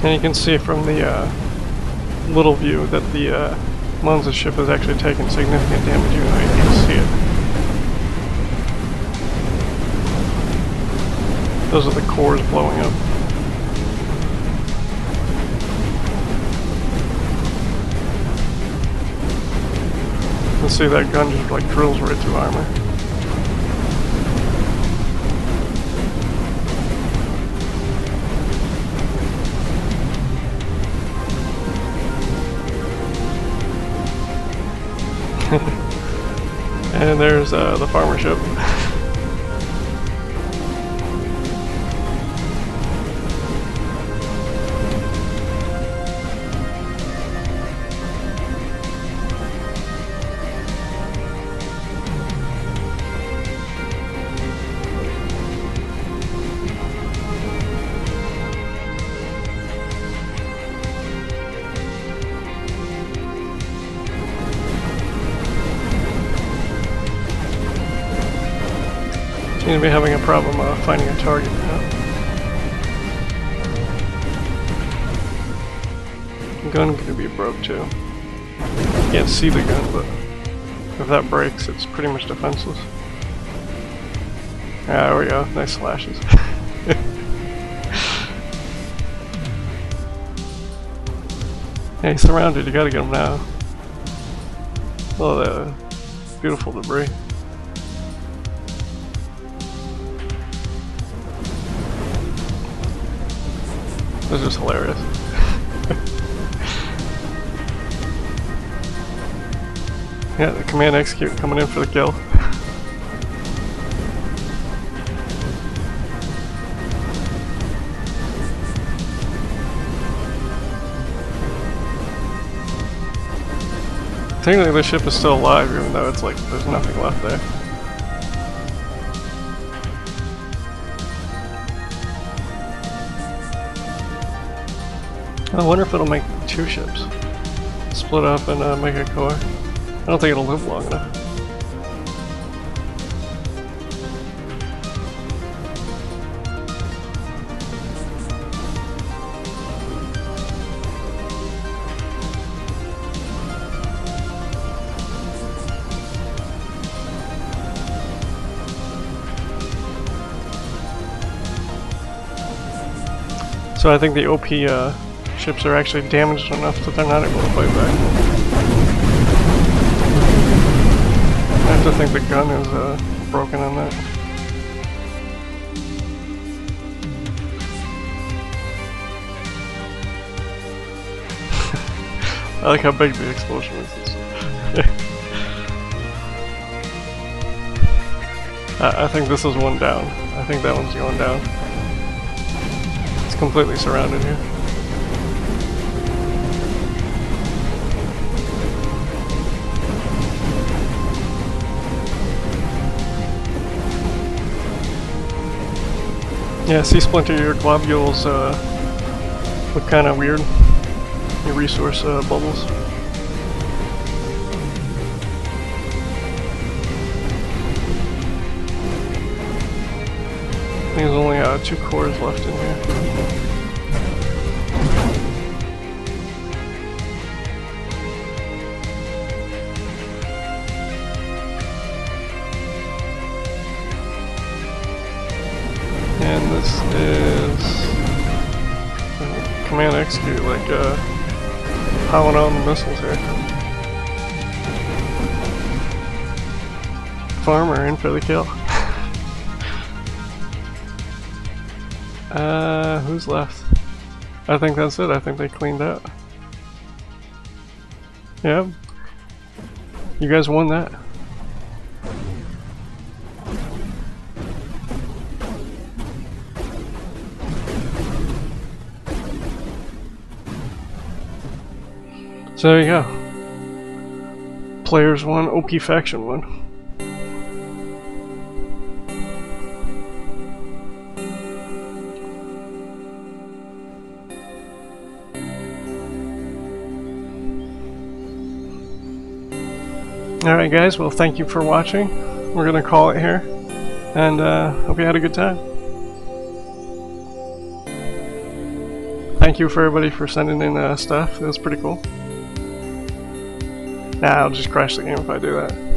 [SPEAKER 1] And you can see from the little view that the Monza ship has actually taken significant damage, even though you can't see it. Those are the cores blowing up. You can see that gun just like drills right through armor. And there's the farmer ship. Seem to be having a problem finding a target now. The gun could be broke too. You can't see the gun, but if that breaks, it's pretty much defenseless. Ah, there we go. Nice slashes. Hey, he's surrounded. You gotta get him now. Oh, the beautiful debris. This is just hilarious. Yeah, the command execute coming in for the kill. Technically the ship is still alive even though it's like there's nothing left there. I wonder if it'll make two ships. Split up and make a core. I don't think it'll live long enough. So I think the OP ships are actually damaged enough that they're not able to fight back. I have to think the gun is broken on that. I like how big the explosion is. I think this is one down. I think that one's going down. It's completely surrounded here. Yeah, see, Splinter, your globules look kind of weird. Your resource bubbles. There's only 2 cores left in here. And this is Command Execute, like piling on the missiles here. Farmer in for the kill. Who's left? I think that's it. I think they cleaned out. Yeah. You guys won that. So there you go. Players won, OP faction won. Alright guys, well thank you for watching. We're gonna call it here. And hope you had a good time. Thank you for everybody for sending in stuff. It was pretty cool. Nah, I'll just crash the game if I do that.